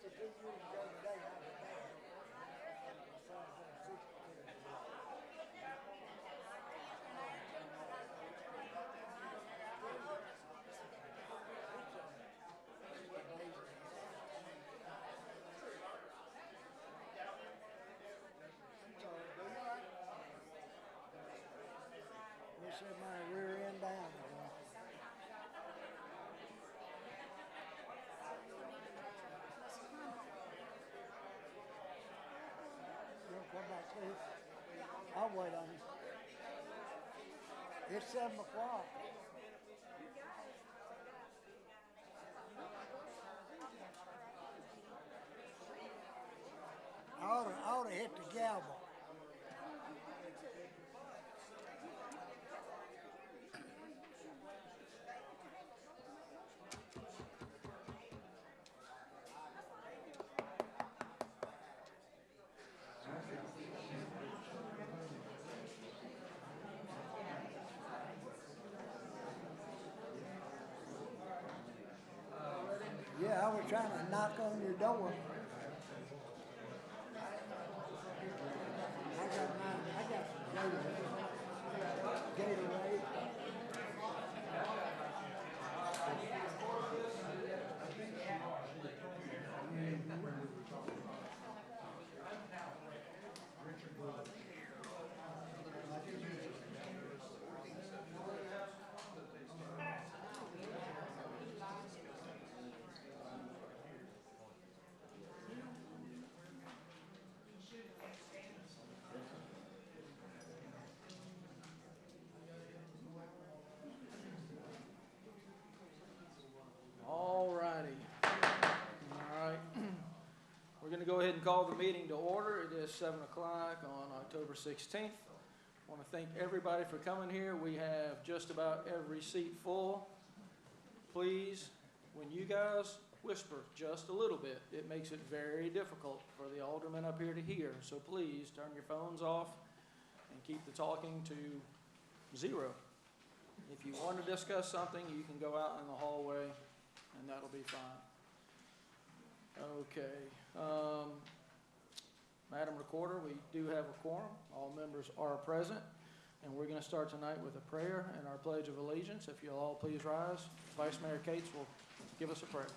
Just set my rear end down. You'll come back, please. I'll wait on you. It's 7 o'clock. I ought to hit the gavel. Yeah, I was trying to knock on your door. I got some Gatorade. All right. We're going to go ahead and call the meeting to order. It is 7 o'clock on October 16th. I want to thank everybody for coming here. We have just about every seat full. Please, when you guys whisper just a little bit, it makes it very difficult for the aldermen up here to hear. So please turn your phones off and keep the talking to 0. If you want to discuss something, you can go out in the hallway and that'll be fine. Okay. Madam Recorder, we do have a quorum. All members are present. And we're going to start tonight with a prayer and our Pledge of Allegiance. If you'll all please rise. Vice Mayor Cates will give us a prayer.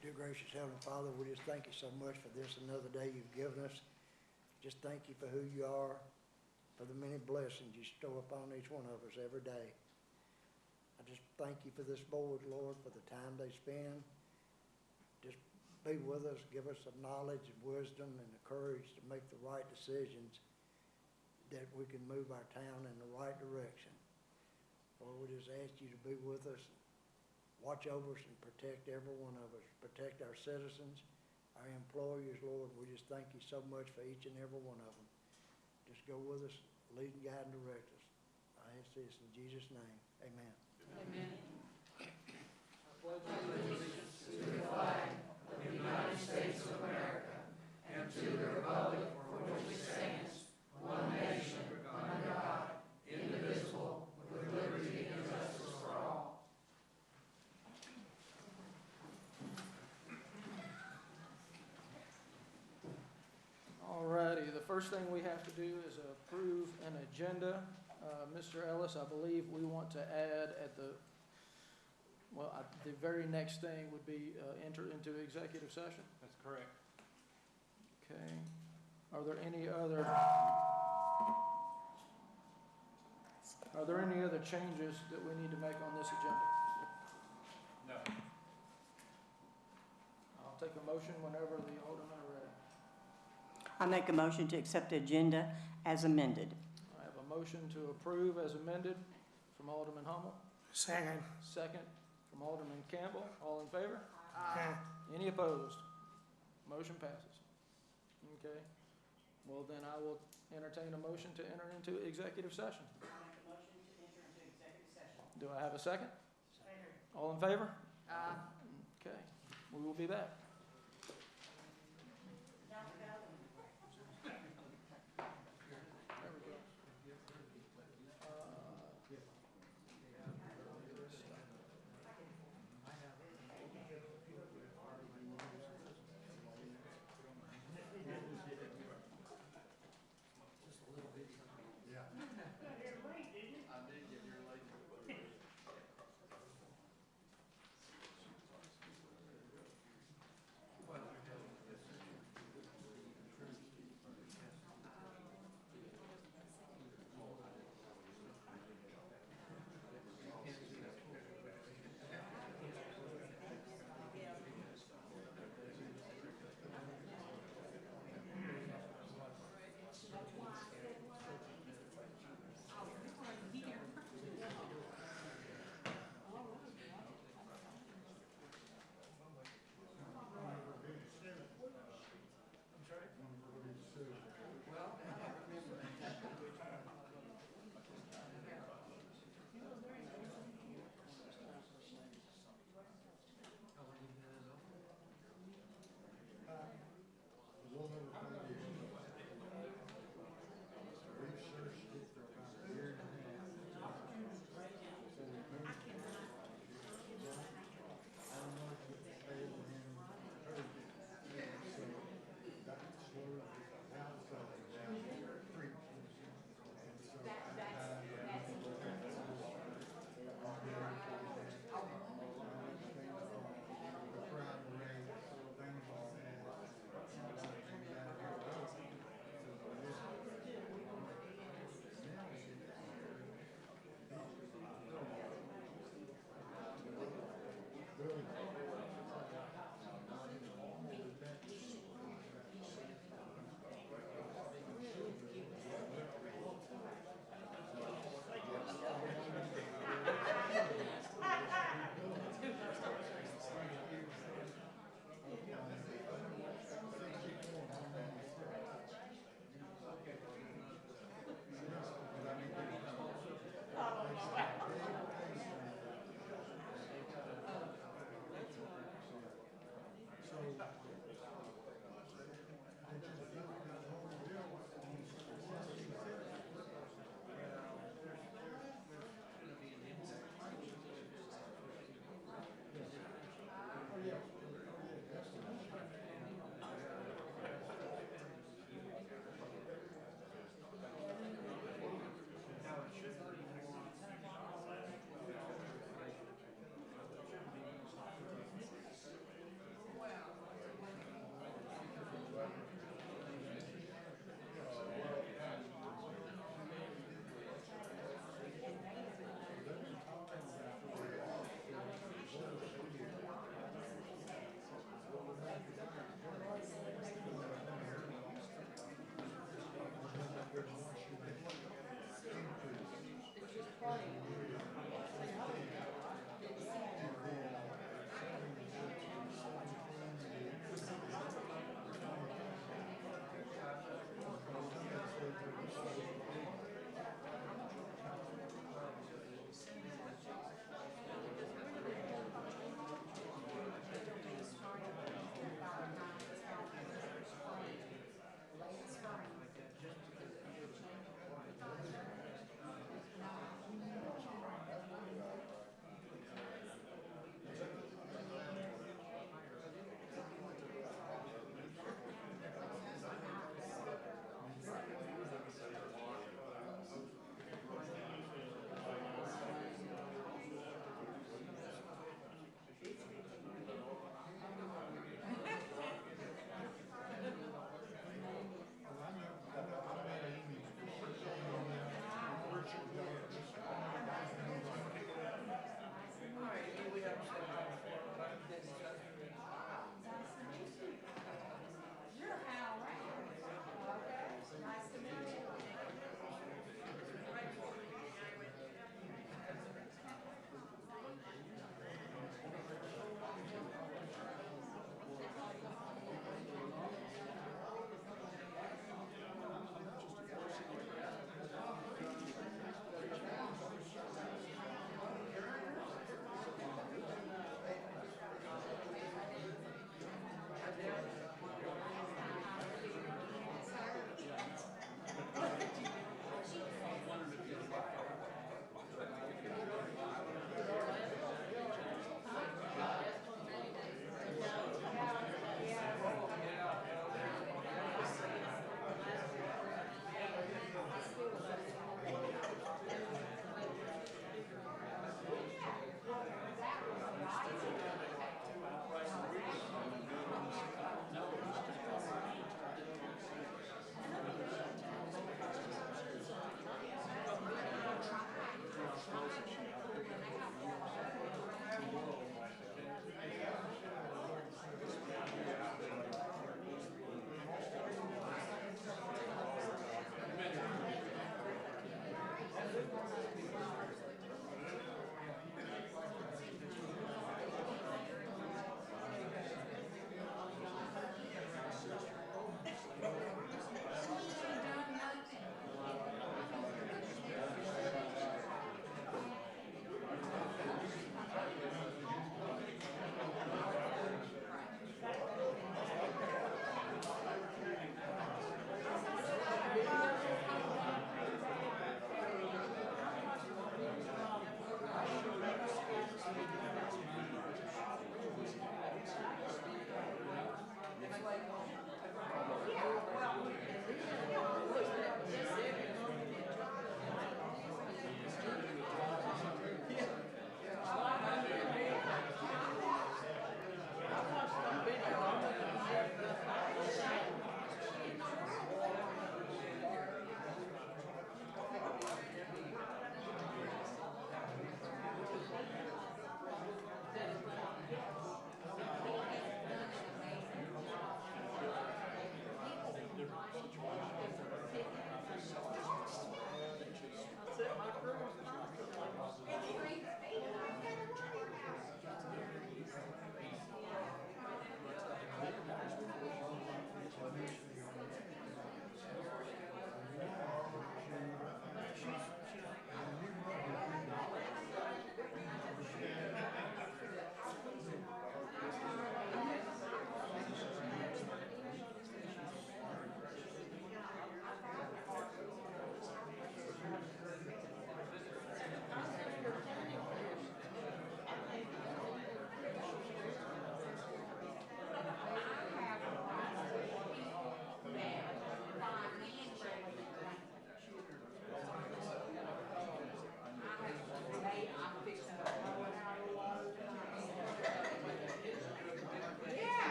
Dear gracious Heavenly Father, we just thank you so much for this another day you've given us. Just thank you for who you are, for the many blessings you stow upon each one of us every day. I just thank you for this board, Lord, for the time they spend. Just be with us, give us the knowledge and wisdom and the courage to make the right decisions that we can move our town in the right direction. Lord, we just ask you to be with us, watch over us and protect every one of us, protect our citizens, our employers, Lord. We just thank you so much for each and every one of them. Just go with us, lead and guide and direct us. I ask this in Jesus' name. Amen. Amen. I pledge allegiance to the flag of the United States of America and to the republic for which it stands, one nation, under God, indivisible, with liberty and justice for all. All righty. The first thing we have to do is approve an agenda. Mr. Ellis, I believe we want to add at the very next thing would be enter into executive session. That's correct. Okay. Are there any other changes that we need to make on this agenda? No. I'll take a motion whenever the aldermen are ready. I make a motion to accept the agenda as amended. I have a motion to approve as amended from Alderman Hummel. Second. Second from Alderman Campbell. All in favor? Aye. Any opposed? Motion passes. Okay. Well, then I will entertain a motion to enter into executive session. I make a motion to enter into executive session. Do I have a second? Second. All in favor? Aye. Okay. We will be back. There we go.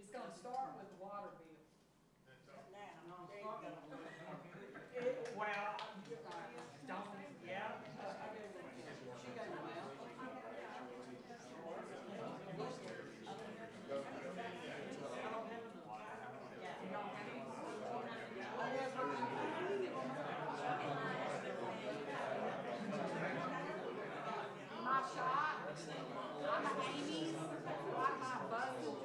It's gonna start with the water bill. Well, don't, yeah. She got them out. My shot, I'm an Amy's, like my Buzzer,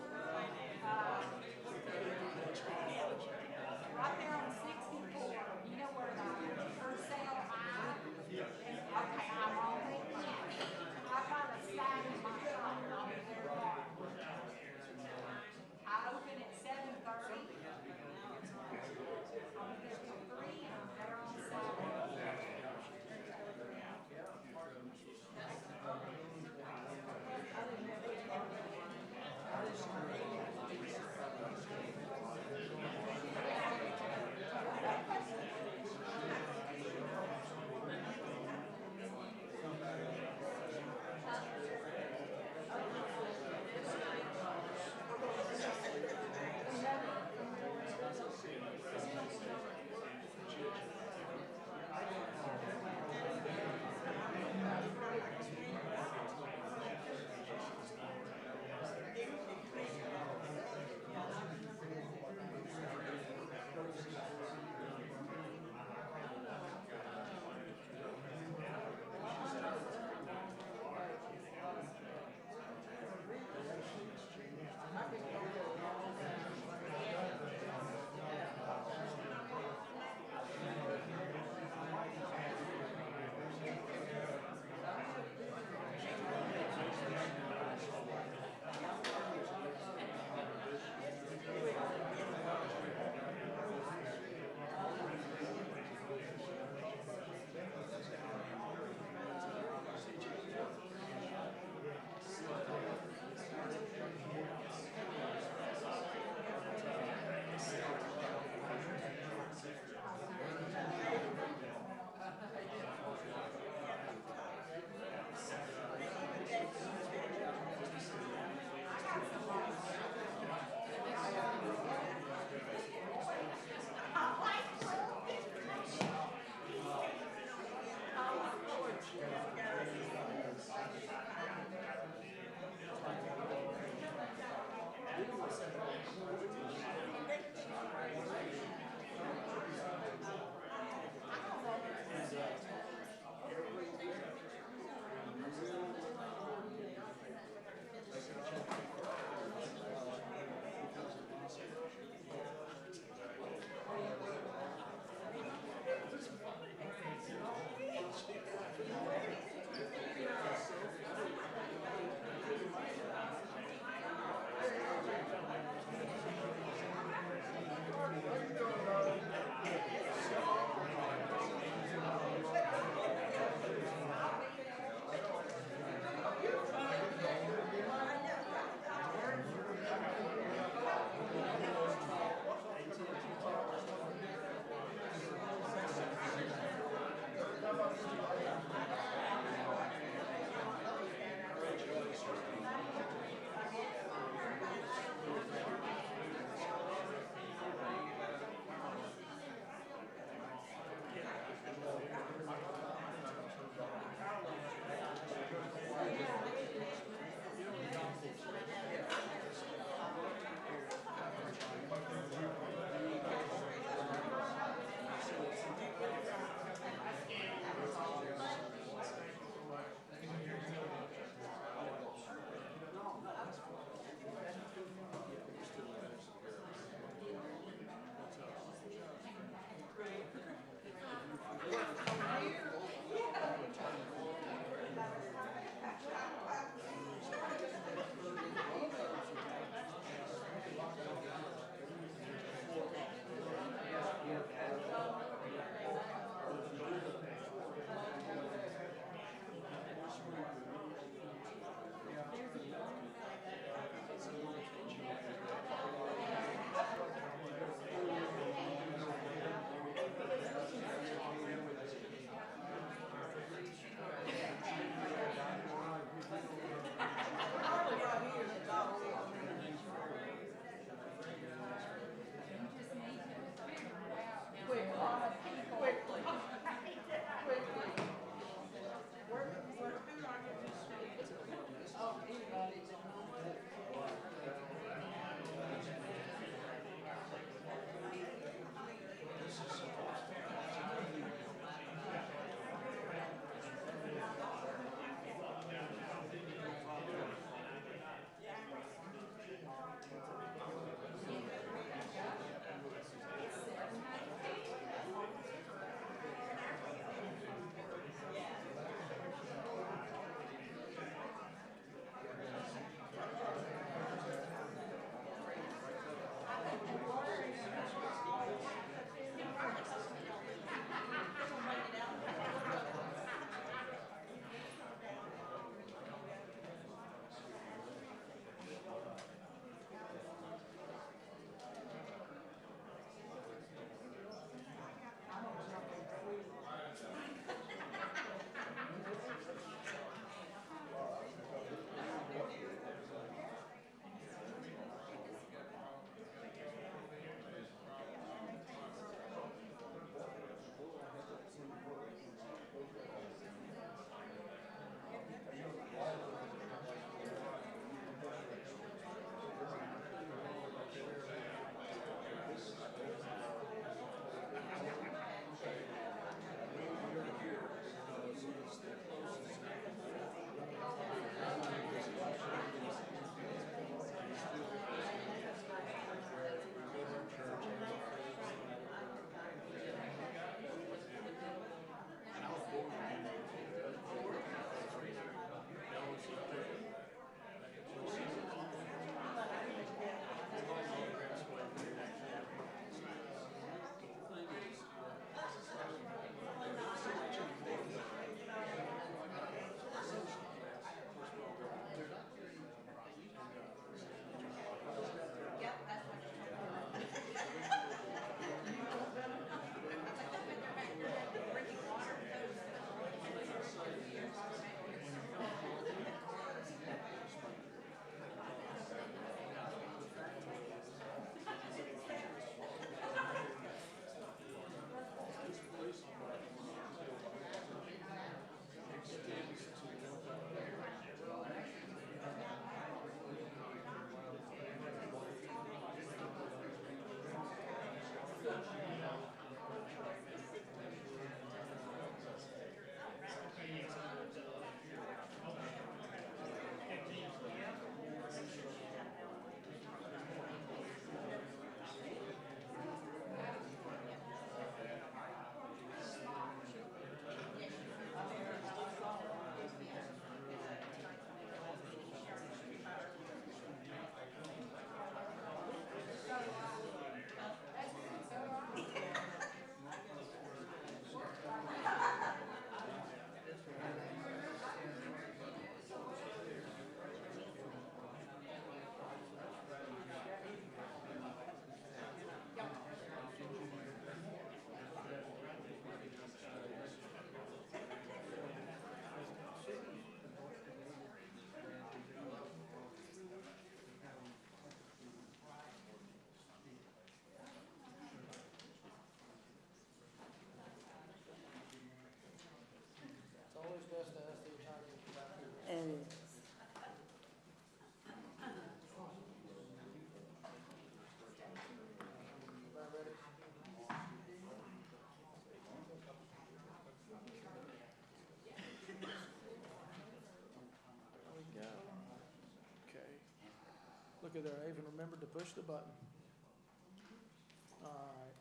at there, I even remembered to push the button.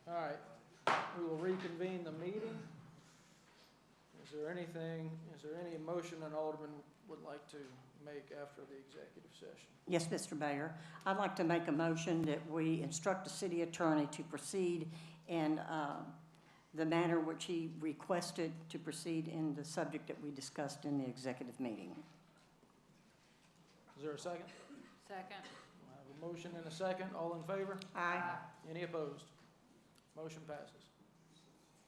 All right. We will reconvene the meeting. Is there any motion an alderman would like to make after the executive session? Yes, Mr. Mayor. I'd like to make a motion that we instruct the city attorney to proceed in the manner which he requested to proceed in the subject that we discussed in the executive meeting. Is there a second? Second. I have a motion and a second. All in favor? Aye. Any opposed? Motion passes.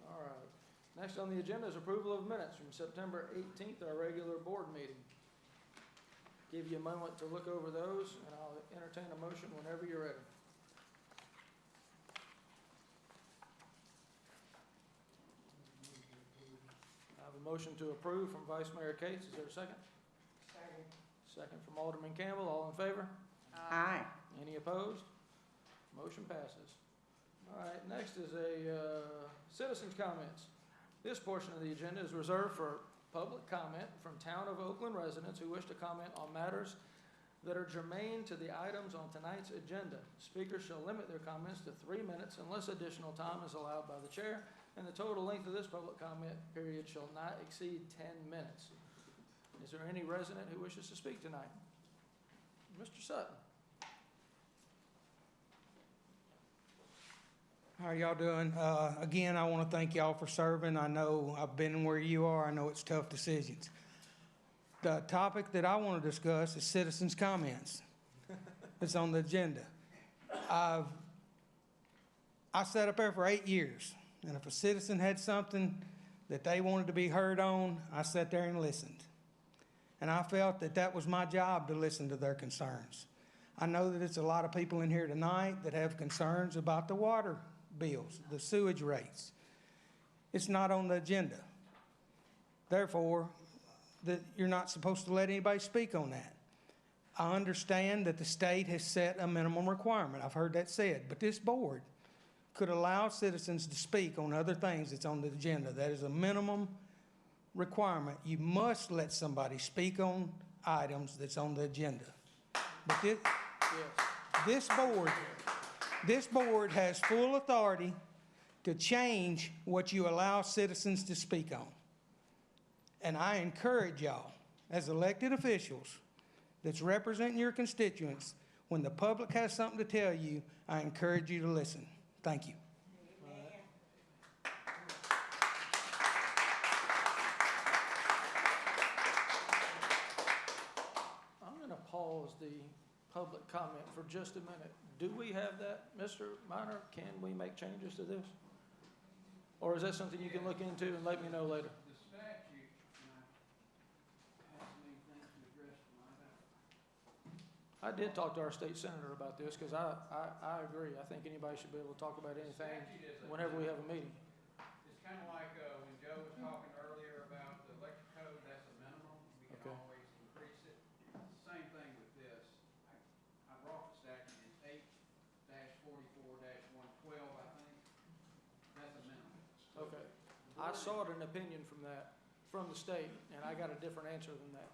All right. Next on the agenda is approval of minutes from September 18th, our regular board meeting. Give you a moment to look over those, and I'll entertain a motion whenever you're ready. I have a motion to approve from Vice Mayor Cates. Is there a second? Second. Second from Alderman Campbell. All in favor? Aye. Any opposed? Motion passes. All right, next is a citizens' comments. This portion of the agenda is reserved for public comment from Town of Oakland residents who wish to comment on matters that are germane to the items on tonight's agenda. Speakers shall limit their comments to 3 minutes unless additional time is allowed by the chair, and the total length of this public comment period shall not exceed 10 minutes. Is there any resident who wishes to speak tonight? Mr. Sutton. How are y'all doing? Again, I want to thank y'all for serving. I know I've been where you are. I know it's tough decisions. The topic that I want to discuss is citizens' comments. It's on the agenda. I sat up there for 8 years, and if a citizen had something that they wanted to be heard on, I sat there and listened. And I felt that that was my job to listen to their concerns. I know that it's a lot of people in here tonight that have concerns about the water bills, the sewage rates. It's not on the agenda. Therefore, that you're not supposed to let anybody speak on that. I understand that the state has set a minimum requirement. I've heard that said, but this board could allow citizens to speak on other things that's on the agenda. That is a minimum requirement. You must let somebody speak on items that's on the agenda. But this board has full authority to change what you allow citizens to speak on. And I encourage y'all, as elected officials that's representing your constituents, when the public has something to tell you, I encourage you to listen. Thank you. I'm going to pause the public comment for just a minute. Do we have that, Mr. Minor? Can we make changes to this? Or is that something you can look into and let me know later? The statute has many things to address tonight. I did talk to our state senator about this because I agree. I think anybody should be able to talk about anything whenever we have a meeting. It's kind of like when Joe was talking earlier about the electric code, that's a minimum. We can Okay. always increase it. Same thing with this. I brought the statute, it's 8-44-112, I think. That's a minimum. Okay. I sought an opinion from the state, and I got a different answer than that.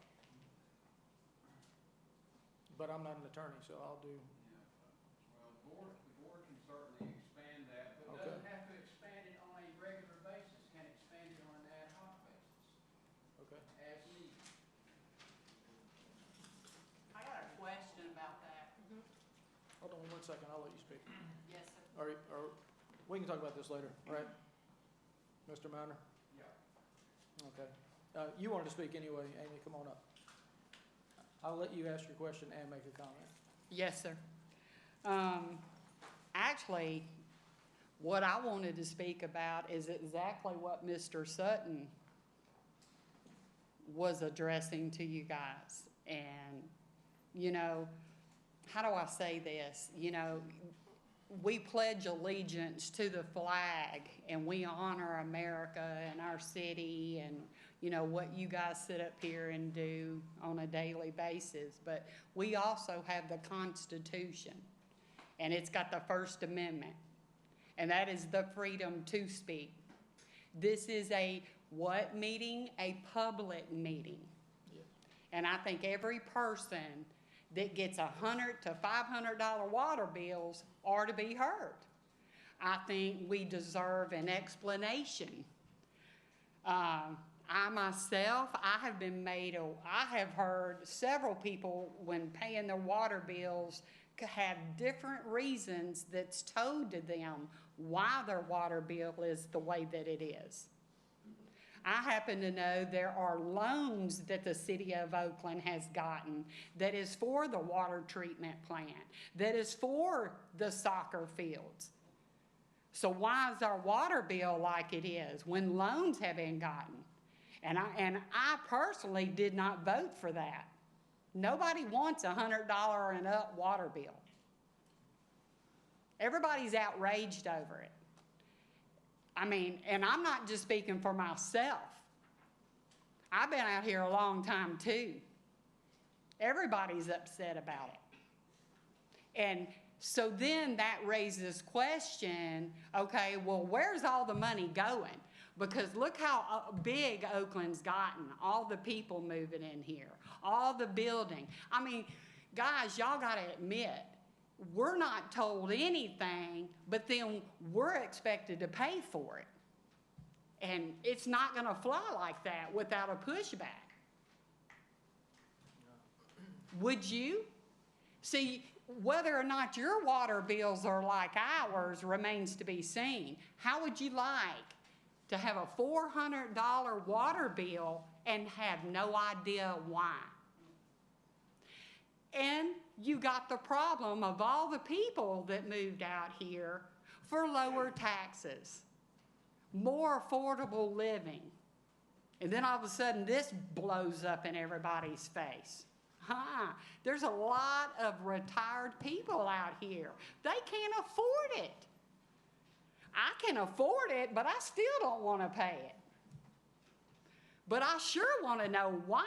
But I'm not an attorney, so I'll do. Well, the board can certainly expand that, but Okay. doesn't have to expand it on a regular basis, can expand it on an ad hoc basis, Okay. as needed. I got a question about that. Hold on 1 second. I'll let you speak. Yes, sir. Or we can talk about this later, right? Mr. Minor? Yeah. Okay. You wanted to speak anyway, Amy. Come on up. I'll let you ask your question and make a comment. Yes, sir. Actually, what I wanted to speak about is exactly what Mr. Sutton was addressing to you guys. And, you know, how do I say this? You know, we pledge allegiance to the flag and we honor America and our city and, you know, what you guys sit up here and do on a daily basis. But we also have the Constitution, and it's got the First Amendment, and that is the freedom to speak. This is a what meeting? A public meeting. Yeah. And I think every person that gets $100 to $500 water bills are to be heard. I think we deserve an explanation. I myself, I have heard several people when paying their water bills have different reasons that's told to them why their water bill is the way that it is. I happen to know there are loans that the city of Oakland has gotten that is for the water treatment plant, that is for the soccer fields. So why is our water bill like it is when loans have been gotten? And I personally did not vote for that. Nobody wants a $100 and up water bill. Everybody's outraged over it. I mean, and I'm not just speaking for myself. I've been out here a long time too. Everybody's upset about it. And so then that raises question, okay, well, where's all the money going? Because look how big Oakland's gotten, all the people moving in here, all the building. I mean, guys, y'all gotta admit, we're not told anything, but then we're expected to pay for it. And it's not gonna fly like that without a pushback. Would you? See, whether or not your water bills are like ours remains to be seen. How would you like to have a $400 water bill and have no idea why? And you got the problem of all the people that moved out here for lower taxes, more affordable living. And then all of a sudden this blows up in everybody's face. There's a lot of retired people out here. They can't afford it. I can afford it, but I still don't want to pay it. But I sure want to know why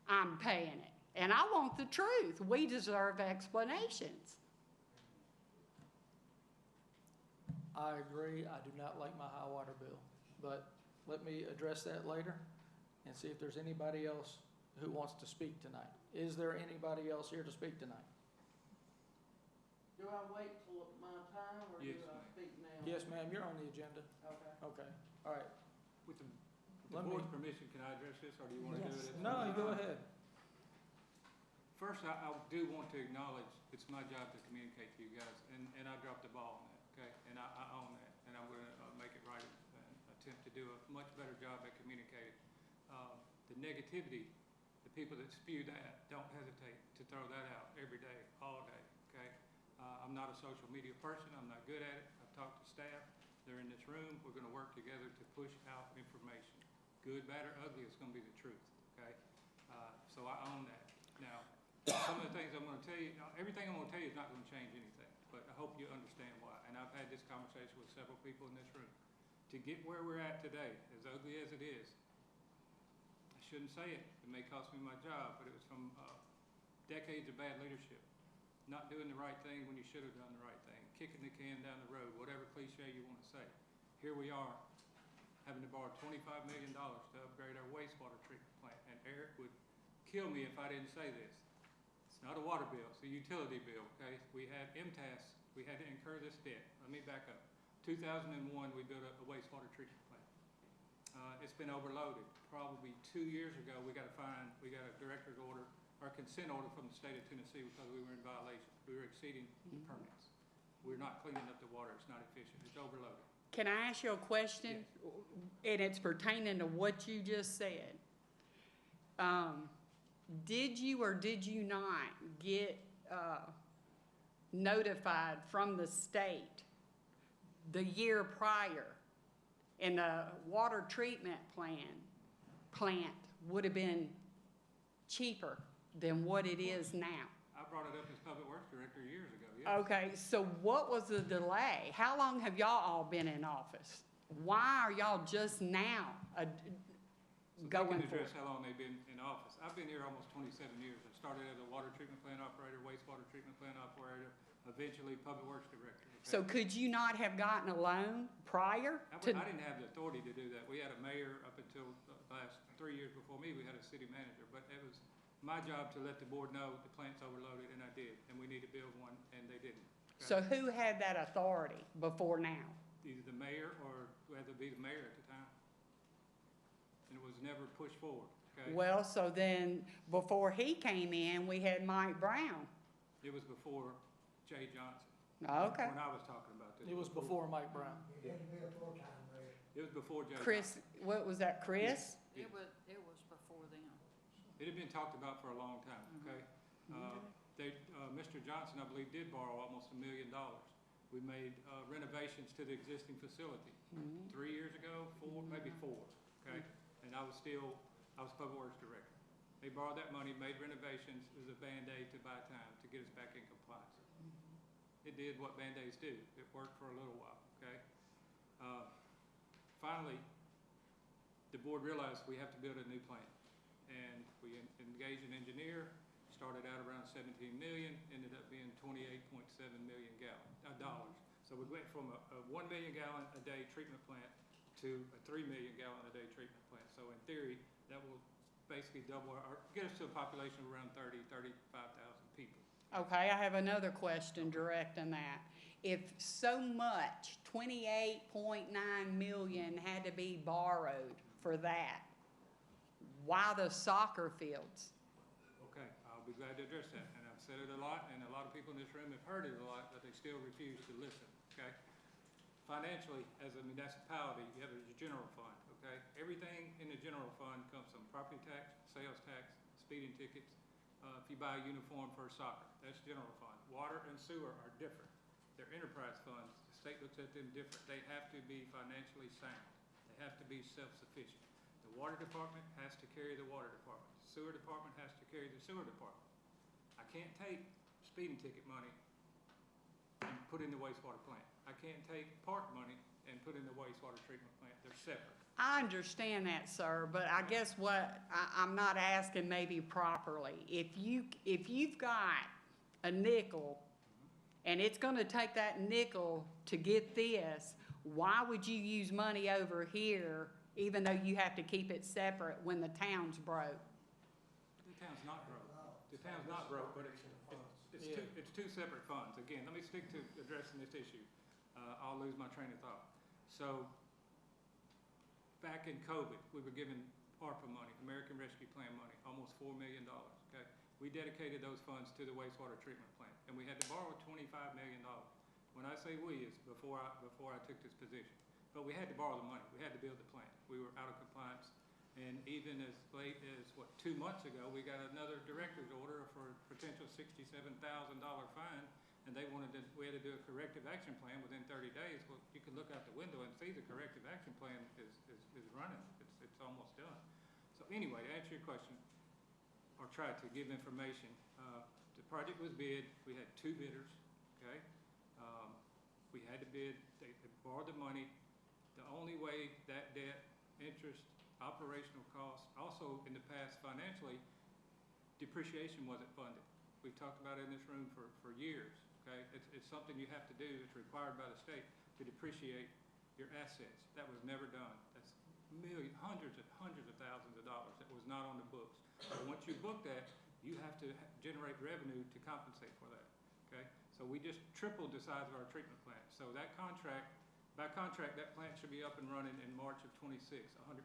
I'm paying it. And I want the truth. We deserve explanations. I agree. I do not like my high water bill, but let me address that later and see if there's anybody else who wants to speak tonight. Is there anybody else here to speak tonight? Do I wait till my time, or Yes, do I ma'am. speak now? Yes, ma'am, you're on the agenda. Okay. Okay, all right. With the Let me- board's permission, can I address this, or do you want to do Yes. it? No, you go ahead. First, I do want to acknowledge it's my job to communicate to you guys, and I dropped the ball on that, okay? And I own that, and I'm going to make it right and attempt to do a much better job at communicating. The negativity, the people that spew that, don't hesitate to throw that out every day, all day, okay? I'm not a social media person. I'm not good at it. I've talked to staff. They're in this room. We're going to work together to push out information. Good, bad, or ugly, it's going to be the truth, okay? So I own that. Now, some of the things I'm going to tell you, everything I'm going to tell you is not going to change anything, but I hope you understand why. And I've had this conversation with several people in this room. To get where we're at today, as ugly as it is, I shouldn't say it. It may cost me my job, but it was from decades of bad leadership. Not doing the right thing when you should have done the right thing. Kicking the can down the road, whatever cliche you want to say. Here we are, having to borrow $25 million to upgrade our wastewater treatment plant. And Eric would kill me if I didn't say this. It's not a water bill, it's a utility bill, okay? We had MTAS, we had to incur this debt. Let me back up. 2001, we built a wastewater treatment plant. It's been overloaded. Probably 2 years ago, we got a director's order, or consent order from the state of Tennessee because we were in violation. We were exceeding the permits. We're not cleaning up the water, it's not efficient, it's overloaded. Can I ask you a question? And it's pertaining to what you just said. Did you or did you not get notified from the state the year prior, and the water treatment plant would have been cheaper than what it is now? I brought it up as Public Works Director years ago, yes. Okay, so what was the delay? How long have y'all all been in office? Why are y'all just now So going they can for address it? how long they've been in office. I've been here almost 27 years. I started as a water treatment plant operator, wastewater treatment plant operator, eventually Public Works Director. Okay? So could you not have gotten a loan prior I to? didn't have the authority to do that. We had a mayor up until the last 3 years before me. We had a city manager, but my job to let the board know the plant's overloaded, and I did, and we need to build one, and they didn't. Okay? So who had that authority before now? Either the mayor or whether it be the mayor at the time. And it was never pushed forward, okay? Well, so then, before he came in, we had Mike Brown. It was before Jay Johnson. Okay. When I was talking about this. It was before Mike Brown. It had to be a full-time mayor. It was before Jay Chris, Johnson. what was that, Chris? Yeah. It was before them. It had been talked about for a long time, okay? Mr. Johnson, I believe, did borrow almost $1 million. We made renovations to the existing facility 3 years ago, maybe four, okay? And I was Public Works Director. They borrowed that money, made renovations as a Band-Aid to buy time to get us back in compliance. It did what Band-Aids do. It worked for a little while, okay? Finally, the board realized we have to build a new plant. And we engaged an engineer, started out around 17 million, ended up being 28.7 million dollars. So we went from a 1 million gallon a day treatment plant to a 3 million gallon a day treatment plant. So in theory, that will basically double get us to a population of around 35,000 people. Okay, I have another question direct on that. If so much, 28.9 million had to be borrowed for that, why the soccer fields? Okay, I'll be glad to address that. And I've said it a lot, and a lot of people in this room have heard it a lot, but they still refuse to listen, okay? Financially, as a municipality, you have a general fund, okay? Everything in the general fund comes from property tax, sales tax, speeding tickets. If you buy a uniform for soccer, that's general fund. Water and sewer are different. They're enterprise funds. The state looks at them different. They have to be financially sound. They have to be self-sufficient. The water department has to carry the water department. The sewer department has to carry the sewer department. I can't take speeding ticket money and put in the wastewater plant. I can't take park money and put in the wastewater treatment plant. They're separate. I understand that, sir, but I guess what, I'm not asking maybe properly. If you've got a nickel and it's gonna take that nickel to get this, why would you use money over here even though you have to keep it separate when the town's broke? The town's not broke. The town's not broke, but it's two separate funds. Again, let me stick to addressing this issue. I'll lose my train of thought. So, back in COVID, we were given ARPA money, American Rescue Plan money, almost $4 million, okay? We dedicated those funds to the wastewater treatment plant, and we had to borrow $25 million. When I say we, it's before I took this position. But we had to borrow the money. We had to build the plant. We were out of compliance. And even as late as, 2 months ago, we got another director's order for a potential $67,000 fine, and we had to do a corrective action plan within 30 days. Well, you can look out the window and see the corrective action plan is running. It's almost done. So anyway, to answer your question, or try to give information, the project was bid. We had 2 bidders, okay? We had to bid. They borrowed the money. The only way that debt, interest, operational costs, also in the past financially, depreciation wasn't funded. We've talked about it in this room for years, okay? It's something you have to do. It's required by the state to depreciate your assets. That was never done. That's hundreds of thousands of dollars that was not on the books. But once you book that, you have to generate revenue to compensate for that, okay? So we just tripled the size of our treatment plant. So that contract, by contract, that plant should be up and running in March of 26, 100%.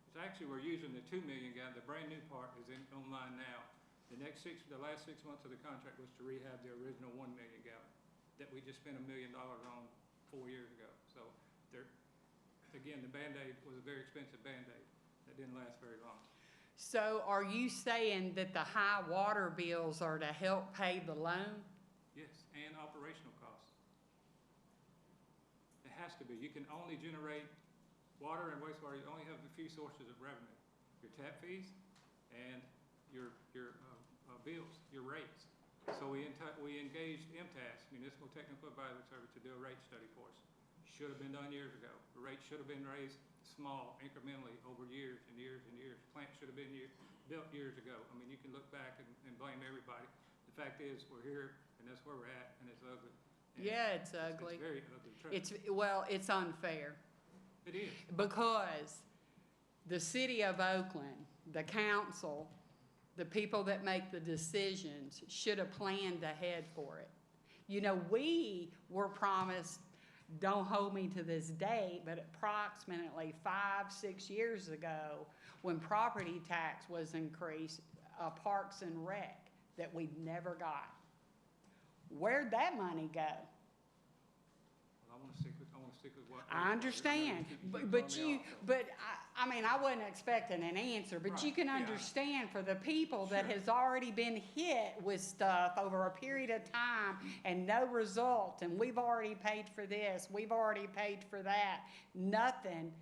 It's actually, we're using the 2 million gallon, the brand new part is online now. The last 6 months of the contract was to rehab the original 1 million gallon that we just spent $1 million on 4 years ago. So again, the Band-Aid was a very expensive Band-Aid that didn't last very long. So are you saying that the high water bills are to help pay the loan? Yes, and operational costs. It has to be. You can only generate water and wastewater. You only have a few sources of revenue: your tap fees and your bills, your rates. So we engaged MTAS, Municipal Technical Advisory Service, to do a rate study for us. Should have been done years ago. The rate should have been raised small, incrementally over years and years and years. Plant should have been built years ago. I mean, you can look back and blame everybody. The fact is, we're here, and that's where we're at, and it's ugly. And Yeah, it's ugly. It's very ugly. Trust me. It's unfair. It is. Because the city of Oakland, the council, the people that make the decisions should have planned ahead for it. You know, we were promised, don't hold me to this date, but approximately 5-6 years ago, when property tax was increased, Parks and Rec, that we've never got. Where'd that money go? Well, I wanna stick with what. I understand, but I mean, I wasn't expecting an answer, but you Right, can yeah. understand for the people that Sure. has already been hit with stuff over a period of time and no result, and we've already paid for this, we've already paid for that, nothing,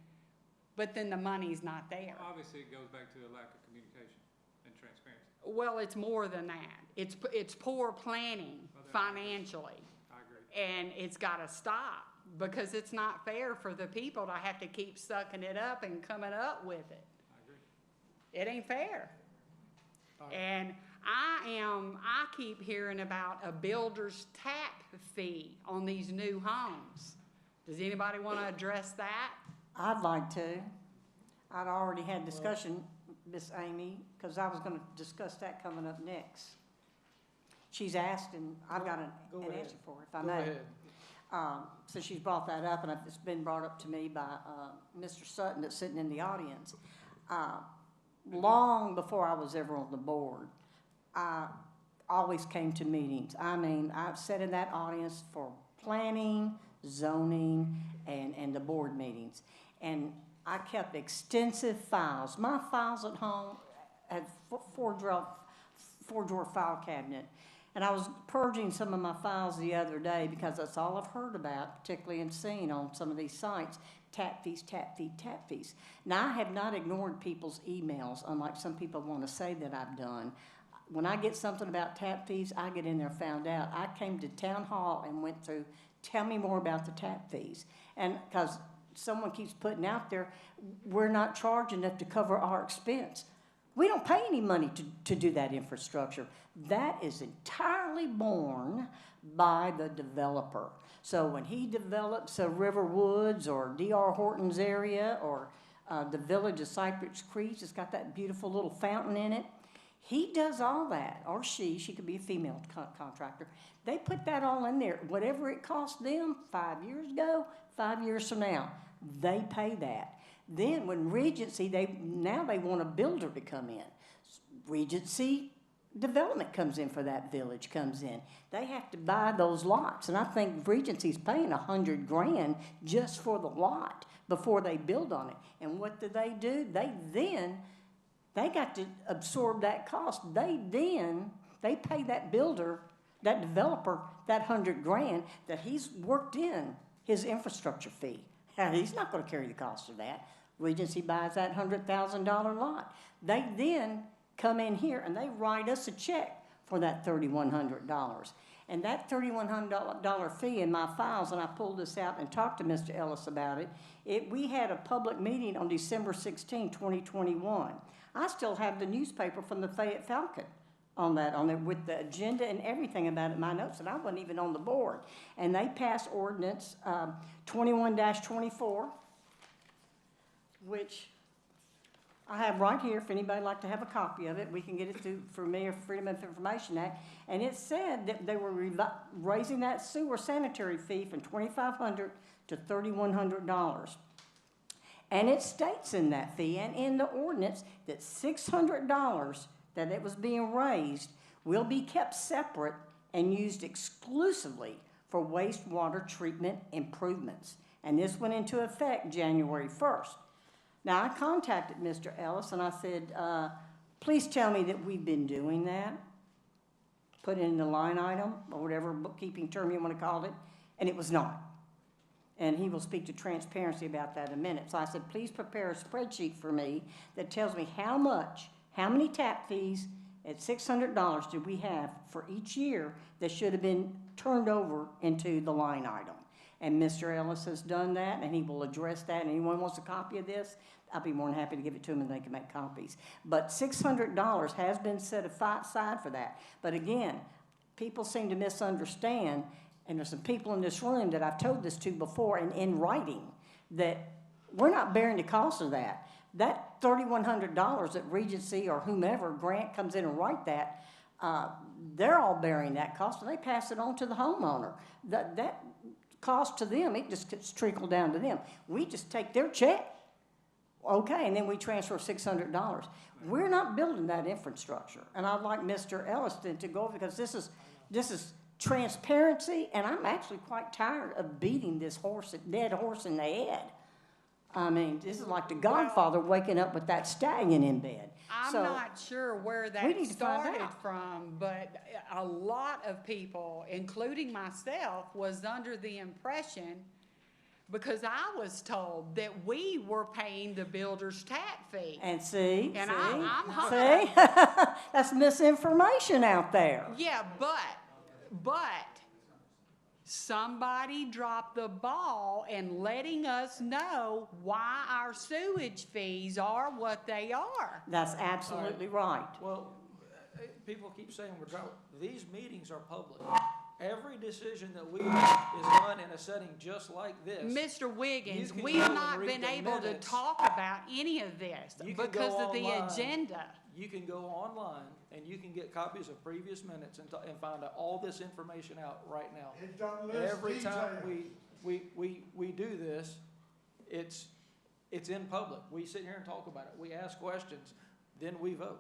but then the money's not there. Obviously, it goes back to the lack of communication and transparency. Well, it's more than that. It's poor planning Well, then I agree. financially. I agree. And it's gotta stop, because it's not fair for the people to have to keep sucking it up and coming up with it. I agree. It ain't fair. All right. And I keep hearing about a builder's tap fee on these new homes. Does anybody wanna address that? I'd like to. I'd already had discussion, Miss Amy, because I was gonna discuss that coming up next. She's asked, and I've got Go an ahead. answer for her, if I Go may. ahead. So she's brought that up, and it's been brought up to me by Mr. Sutton that's sitting in the audience. Long before I was ever on the board, I always came to meetings. I mean, I've sat in that audience for planning, zoning, and the board meetings. And I kept extensive files. My files at home had four-drawer file cabinet. And I was purging some of my files the other day because that's all I've heard about, particularly and seen on some of these sites, tap fees, tap fee, tap fees. Now, I have not ignored people's emails, unlike some people want to say that I've done. When I get something about tap fees, I get in there and found out. I came to town hall and went through, tell me more about the tap fees. And because someone keeps putting out there, we're not charging enough to cover our expense. We don't pay any money to do that infrastructure. That is entirely borne by the developer. So when he develops River Woods or D.R. Horton's area or the village of Cypress Creek, it's got that beautiful little fountain in it. He does all that, or she could be a female contractor. They put that all in there. Whatever it cost them 5 years ago, 5 years from now, they pay that. Then when Regency, they want a builder to come in. Regency Development comes in for that village, comes in. They have to buy those lots, and I think Regency's paying $100,000 just for the lot before they build on it. And what do? They got to absorb that cost. They pay that builder, that developer, that $100,000 that he's worked in his infrastructure fee. And he's not going to carry the cost of that. Regency buys that $100,000 lot. They then come in here and they write us a check for that $3,100. And that $3,100 fee in my files, and I pulled this out and talked to Mr. Ellis about it, we had a public meeting on December 16, 2021. I still have the newspaper from the Fayette Falcon on there with the agenda and everything about it, my notes, and I wasn't even on the board. And they passed ordinance 21-24, which I have right here, if anybody would like to have a copy of it. We can get it through for me or Freedom of Information Act. And it said that they were raising that sewer sanitary fee from $2,500 to $3,100. And it states in that fee and in the ordinance that $600 that it was being raised will be kept separate and used exclusively for wastewater treatment improvements. And this went into effect January 1st. Now, I contacted Mr. Ellis and I said, please tell me that we've been doing that. Put it in the line item or whatever bookkeeping term you want to call it, and it was not. And he will speak to transparency about that in a minute. So I said, please prepare a spreadsheet for me that tells me how many tap fees at $600 do we have for each year that should have been turned over into the line item. And Mr. Ellis has done that, and he will address that. And anyone wants a copy of this, I'll be more than happy to give it to them and they can make copies. But $600 has been set aside for that. But again, people seem to misunderstand, and there's some people in this room that I've told this to before and in writing, that we're not bearing the cost of that. that $3,100 that Regency or whomever, Grant comes in and write that, they're all bearing that cost, and they pass it on to the homeowner. That cost to them, it just gets trickled down to them. We just take their check, okay, and then we transfer $600. We're not building that infrastructure, and I'd like Mr. Elliston to go over, because this is transparency, and I'm actually quite tired of beating this dead horse in the head. I mean, this is like the Godfather waking up with that stallion in bed. I'm So, not sure where we that need to find started out. from, but a lot of people, including myself, was under the impression, because I was told that we were paying the builder's tap fee. And see, And see, I'm see? That's misinformation out there. Yeah, but somebody dropped the ball in letting us know why our sewage fees are what they are. That's absolutely right. Well, people keep saying we're trying, these meetings are public. Every decision that we make is done in a setting just like this. Mr. Wiggins, You can we've go and not read been the able to minutes. talk about any of this You can go because of the online. agenda. You can go online and you can get copies of previous minutes and find out all this information out right now. It don't list Every time detail. we do this, it's in public. We sit here and talk about it. We ask questions, then we vote.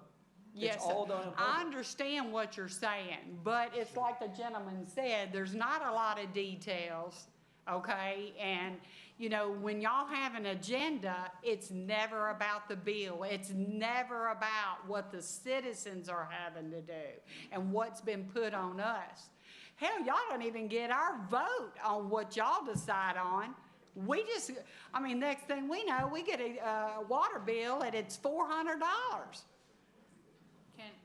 Yes, It's all done in I public. understand what you're saying, but it's like the gentleman said, there's not a lot of details, okay? And, you know, when y'all have an agenda, it's never about the bill. It's never about what the citizens are having to do and what's been put on us. Hell, y'all don't even get our vote on what y'all decide on. We just, I mean, next thing we know, we get a water bill and it's $400.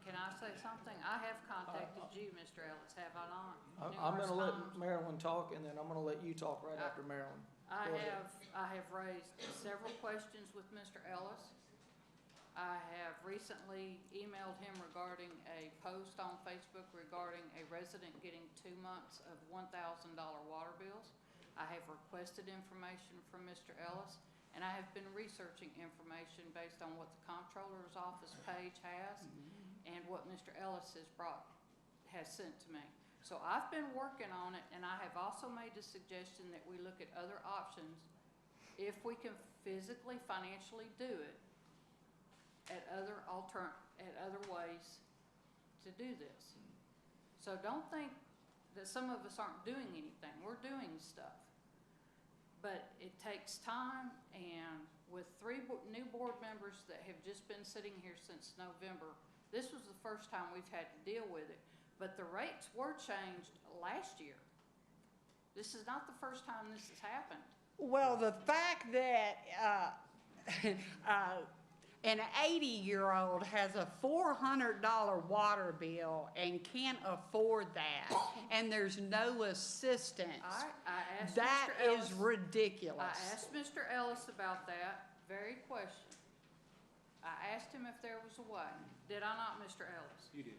Can I say something? I have contacted you, Mr. Ellis, have I not? I'm gonna let Numerous times. Marilyn talk, and then I'm gonna let you talk right after Marilyn. Go ahead. I have raised several questions with Mr. Ellis. I have recently emailed him regarding a post on Facebook regarding a resident getting 2 months of $1,000 water bills. I have requested information from Mr. Ellis, and I have been researching information based on what the comptroller's office page has and what Mr. Ellis has sent to me. So I've been working on it, and I have also made the suggestion that we look at other options if we can physically, financially do it, at other ways to do this. So don't think that some of us aren't doing anything. We're doing stuff. But it takes time, and with 3 new board members that have just been sitting here since November, this was the first time we've had to deal with it. But the rates were changed last year. This is not the first time this has happened. Well, the fact that an 80-year-old has a $400 water bill and can't afford that, and there's no assistance, I asked that Mr. Ellis. is ridiculous. I asked Mr. Ellis about that very question. I asked him if there was a way. Did I not, Mr. Ellis? You did.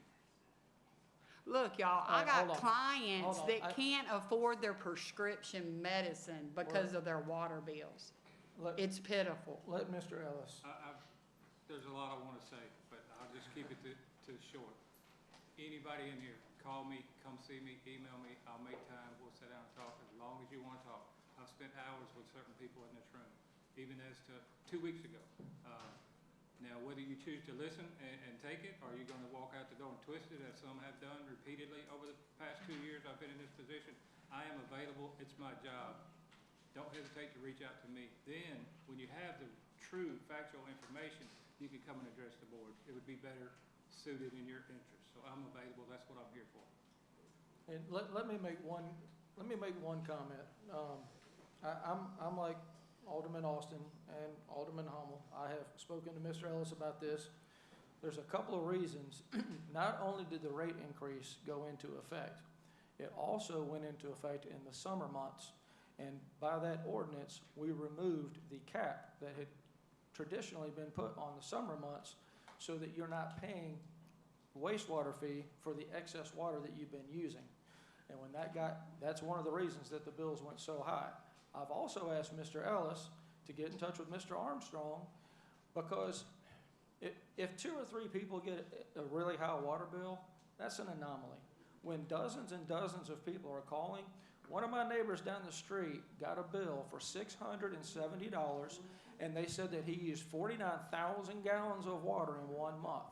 Look, y'all, I Hold got on. clients Hold on. that can't afford their prescription medicine because of their water bills. Let, It's pitiful. let Mr. Ellis. There's a lot I want to say, but I'll just keep it to short. Anybody in here, call me, come see me, email me, I'll make time, we'll sit down and talk as long as you want to talk. I've spent hours with certain people in this room, even as to 2 weeks ago. Now, whether you choose to listen and take it, or you're going to walk out the door and twist it, as some have done repeatedly over the past 2 years I've been in this position, I am available. It's my job. Don't hesitate to reach out to me. Then, when you have the true factual information, you can come and address the board. It would be better suited in your interest. So I'm available. That's what I'm here for. And let me make one comment. I'm like Alderman Austin and Alderman Hummel. I have spoken to Mr. Ellis about this. There's a couple of reasons. Not only did the rate increase go into effect, it also went into effect in the summer months. And by that ordinance, we removed the cap that had traditionally been put on the summer months so that you're not paying wastewater fee for the excess water that you've been using. And when that's one of the reasons that the bills went so high. I've also asked Mr. Ellis to get in touch with Mr. Armstrong Because if 2 or 3 people get a really high water bill, that's an anomaly. When dozens and dozens of people are calling, one of my neighbors down the street got a bill for $670, and they said that he used 49,000 gallons of water in 1 month.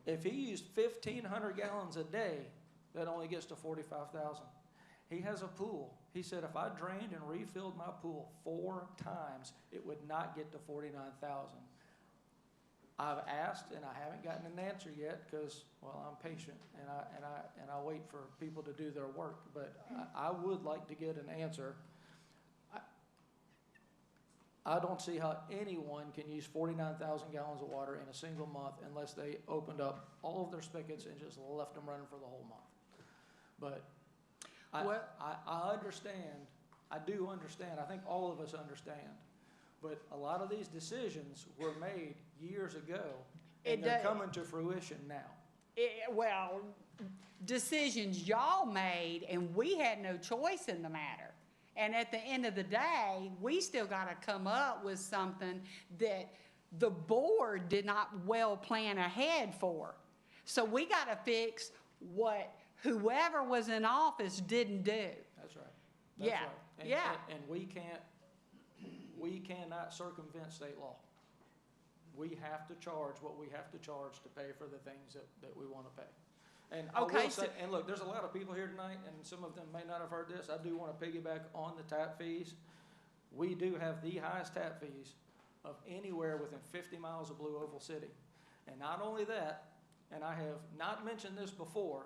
If he used 1,500 gallons a day, that only gets to 45,000. He has a pool. He said if I drained and refilled my pool 4 times, it would not get to 49,000. I've asked and I haven't gotten an answer yet because, well, I'm patient and I wait for people to do their work. But I would like to get an answer. I don't see how anyone can use 49,000 gallons of water in a single month unless they opened up all of their spigots and just left them running for the whole month. But I understand. I do understand. I think all of us understand. But a lot of these decisions were made years ago, and they're coming to fruition now. Well, decisions y'all made, and we had no choice in the matter. And at the end of the day, we still got to come up with something that the board did not well plan ahead for. So we got to fix what whoever was in office didn't do. That's right. That's Yeah. right. And we cannot circumvent state law. We have to charge what we have to charge to pay for the things that we want to pay. And I will say, and look, there's a lot of people here tonight, and some of them may not have heard this. I do want to piggyback on the tap fees. We do have the highest tap fees of anywhere within 50 miles of Blue Oval City. And not only that, and I have not mentioned this before,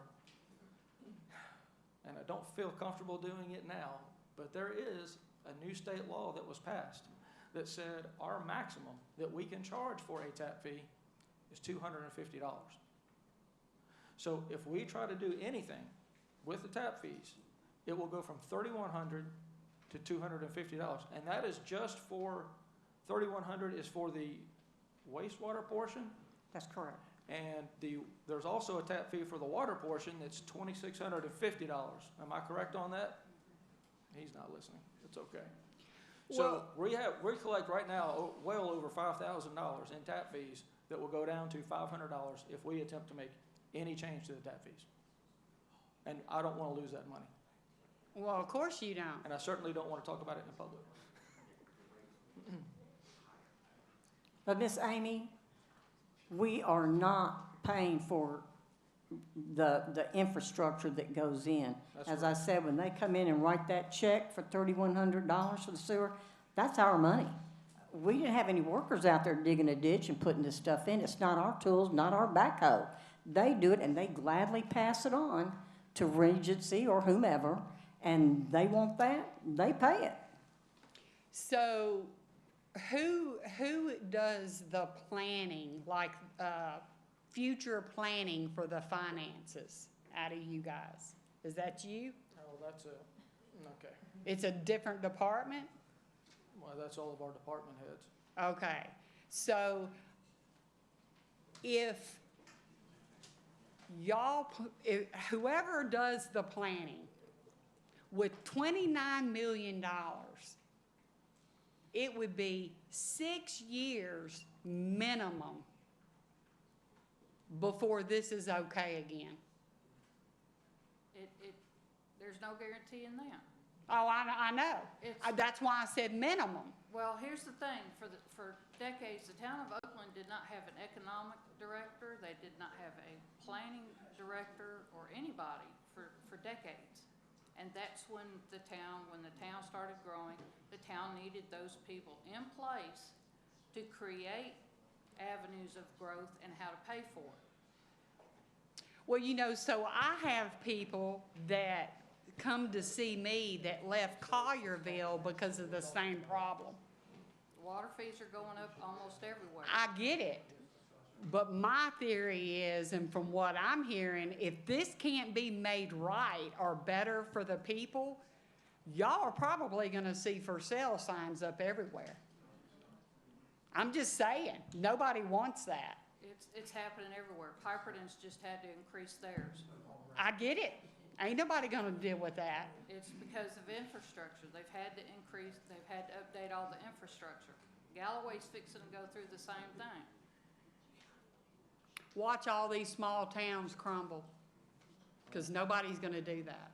and I don't feel comfortable doing it now, but there is a new state law that was passed that said our maximum that we can charge for a tap fee is $250. So if we try to do anything with the tap fees, it will go from $3,100 to $250. And that is just for, $3,100 is for the wastewater portion. That's correct. And there's also a tap fee for the water portion that's $2,650. Am I correct on that? He's not listening. It's okay. So we collect right now well over $5,000 in tap fees that will go down to $500 if we attempt to make any change to the tap fees. And I don't want to lose that money. Well, of course you don't. And I certainly don't want to talk about it in public. But Miss Amy, we are not paying for the infrastructure that goes in. That's As right. I said, when they come in and write that check for $3,100 for the sewer, that's our money. We didn't have any workers out there digging a ditch and putting this stuff in. It's not our tools, not our backhoe. They do it, and they gladly pass it on to Regency or whomever, and they want that, they pay it. So who does the planning, like future planning for the finances out of you guys? Is that you? Oh, that's okay. It's a different department? Well, that's all of our department heads. Okay, so if whoever does the planning with $29 million, it would be 6 years minimum before this is okay again. There's no guarantee in that. Oh, I know. It's- That's why I said minimum. Well, here's the thing, for decades, the town of Oakland did not have an economic director, they did not have a planning director or anybody for decades. And that's when the town started growing, the town needed those people in place to create avenues of growth and how to pay for it. Well, so I have people that come to see me that left Collierville because of the same problem. Water fees are going up almost everywhere. I get it. But my theory is, and from what I'm hearing, if this can't be made right or better for the people, y'all are probably gonna see for sale signs up everywhere. I'm just saying, nobody wants that. It's happening everywhere. Piperton's just had to increase theirs. I get it. Ain't nobody gonna deal with that. It's because of infrastructure. They've had to update all the infrastructure. Galloway's fixing to go through the same thing. Watch all these small towns crumble, because nobody's gonna do that.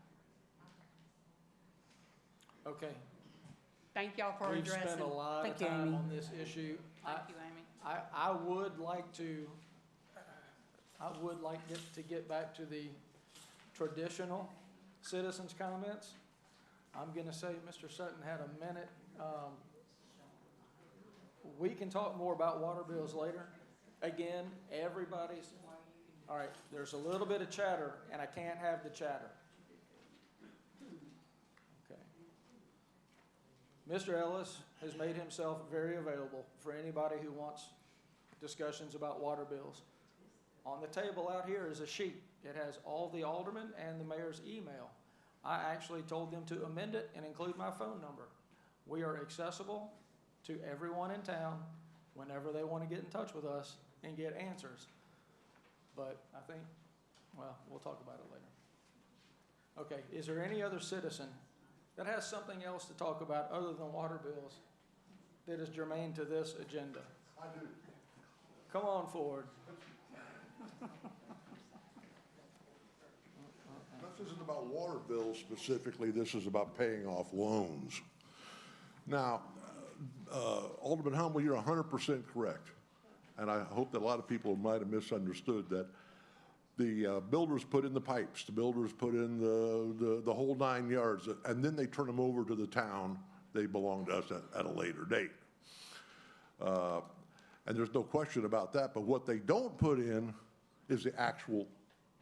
Okay, Thank y'all for we've addressing. spent a lot of Thank you, time Amy. on this issue. Thank you, Amy. I would like to get back to the traditional citizens' comments. I'm gonna say Mr. Sutton had a minute. We can talk more about water bills later. Again, everybody's, all right, there's a little bit of chatter, and I can't have the chatter. Okay. Mr. Ellis has made himself very available for anybody who wants discussions about water bills. On the table out here is a sheet. It has all the aldermen and the mayor's email. I actually told them to amend it and include my phone number. We are accessible to everyone in town whenever they want to get in touch with us and get answers. But I think, well, we'll talk about it later. Okay, is there any other citizen that has something else to talk about other than water bills that is germane to this agenda? I do. Come on forward. This isn't about water bills specifically, this is about paying off loans. Now, Alderman Humble, you're 100% correct. And I hope that a lot of people might have misunderstood that the builders put in the pipes, the builders put in the whole 9 yards, and then they turn them over to the town. They belong to us at a later date. And there's no question about that, but what they don't put in is the actual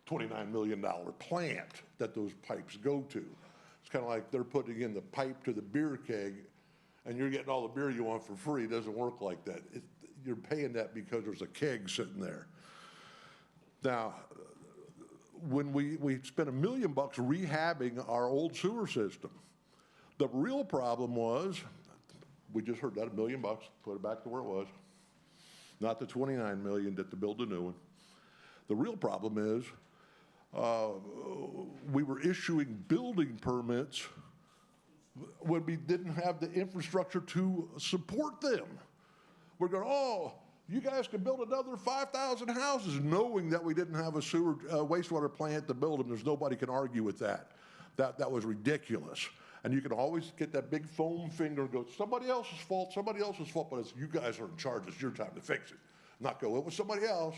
$29 million plant that those pipes go to. It's kind of like they're putting in the pipe to the beer keg, and you're getting all the beer you want for free. It doesn't work like that. You're paying that because there's a keg sitting there. Now, when we spent $1 million rehabbing our old sewer system, the real problem was, we just heard that $1 million, put it back to where it was, not the $29 million to build a new one. The real problem is, we were issuing building permits when we didn't have the infrastructure to support them. We're going, oh, you guys can build another 5,000 houses, knowing that we didn't have a sewer, wastewater plant to build them. There's nobody can argue with that. That was ridiculous. And you can always get that big foam finger and go, somebody else's fault, but it's you guys are in charge. It's your time to fix it. Not go, it was somebody else,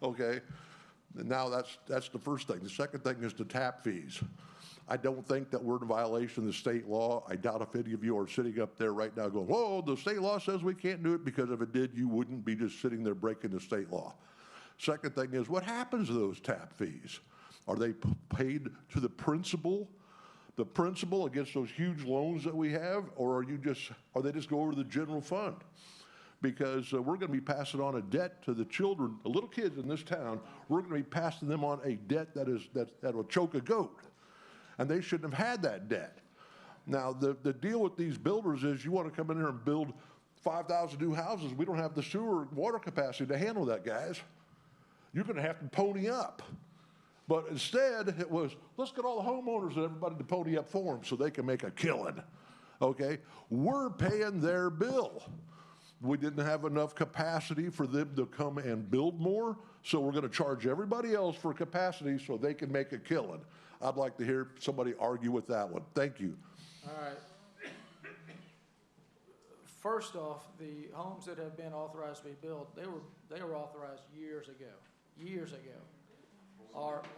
okay? And now that's the first thing. The second thing is the tap fees. I don't think that we're in violation of the state law. I doubt if any of you are sitting up there right now going, whoa, the state law says we can't do it, because if it did, you wouldn't be just sitting there breaking the state law. Second thing is, what happens to those tap fees? Are they paid to the principal against those huge loans that we have, or are they just go over to the general fund? Because we're going to be passing on a debt to the children, the little kids in this town. We're going to be passing them on a debt that will choke a goat. And they shouldn't have had that debt. Now, the deal with these builders is you want to come in there and build 5,000 new houses. We don't have the sewer water capacity to handle that, guys. You're going to have to pony up. But instead, it was, let's get all the homeowners and everybody to pony up for them so they can make a killing, okay? We're paying their bill. We didn't have enough capacity for them to come and build more, so we're going to charge everybody else for capacity so they can make a killing. I'd like to hear somebody argue with that one. Thank you. All right. First off, the homes that have been authorized to be built, they were authorized years ago.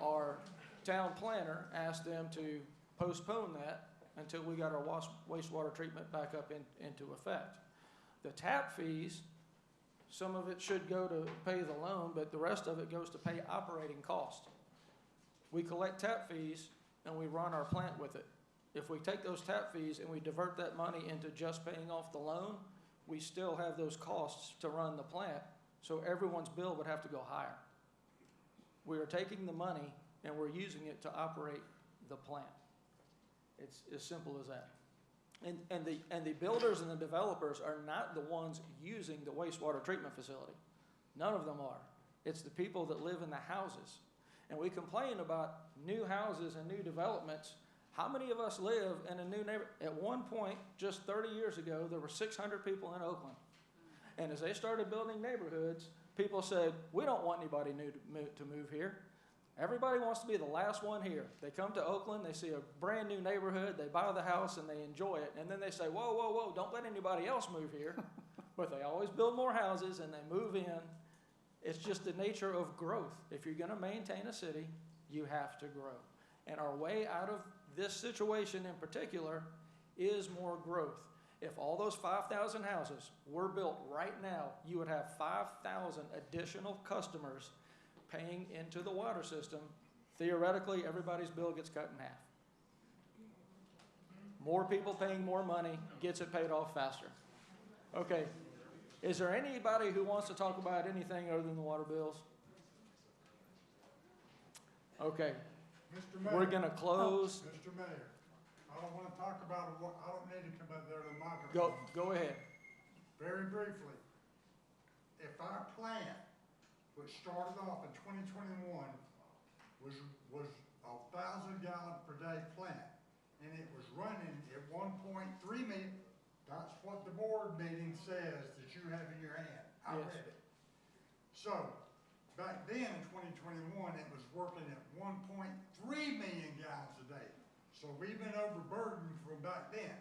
Our town planner asked them to postpone that until we got our wastewater treatment back up into effect. The tap fees, some of it should go to pay the loan, but the rest of it goes to pay operating costs. We collect tap fees and we run our plant with it. If we take those tap fees and we divert that money into just paying off the loan, we still have those costs to run the plant, so everyone's bill would have to go higher. We are taking the money and we're using it to operate the plant. It's as simple as that. And the builders and the developers are not the ones using the wastewater treatment facility. None of them are. It's the people that live in the houses. And we complain about new houses and new developments. How many of us live in a new neighborhood? At one point, just 30 years ago, there were 600 people in Oakland. And as they started building neighborhoods, people said, we don't want anybody new to move here. Everybody wants to be the last one here. They come to Oakland, they see a brand new neighborhood, they buy the house and they enjoy it. And then they say, whoa, whoa, whoa, don't let anybody else move here. But they always build more houses and they move in. It's just the nature of growth. If you're gonna maintain a city, you have to grow. And our way out of this situation in particular is more growth. If all those 5,000 houses were built right now, you would have 5,000 additional customers paying into the water system. Theoretically, everybody's bill gets cut in half. More people paying more money gets it paid off faster. Okay, is there anybody who wants to talk about anything other than the water bills? Okay, Mr. Mayor. we're gonna close. Mr. Mayor, I don't want to talk about what, I don't need to come up there to the microphone. Go ahead. Very briefly, if our plant, which started off in 2021, was a 1,000 gallon per day plant, and it was running at 1.3 million, that's what the board meeting says that you have in your hand. I Yes. read it. So, back then in 2021, it was working at 1.3 million gallons a day. So we've been overburdened from back then.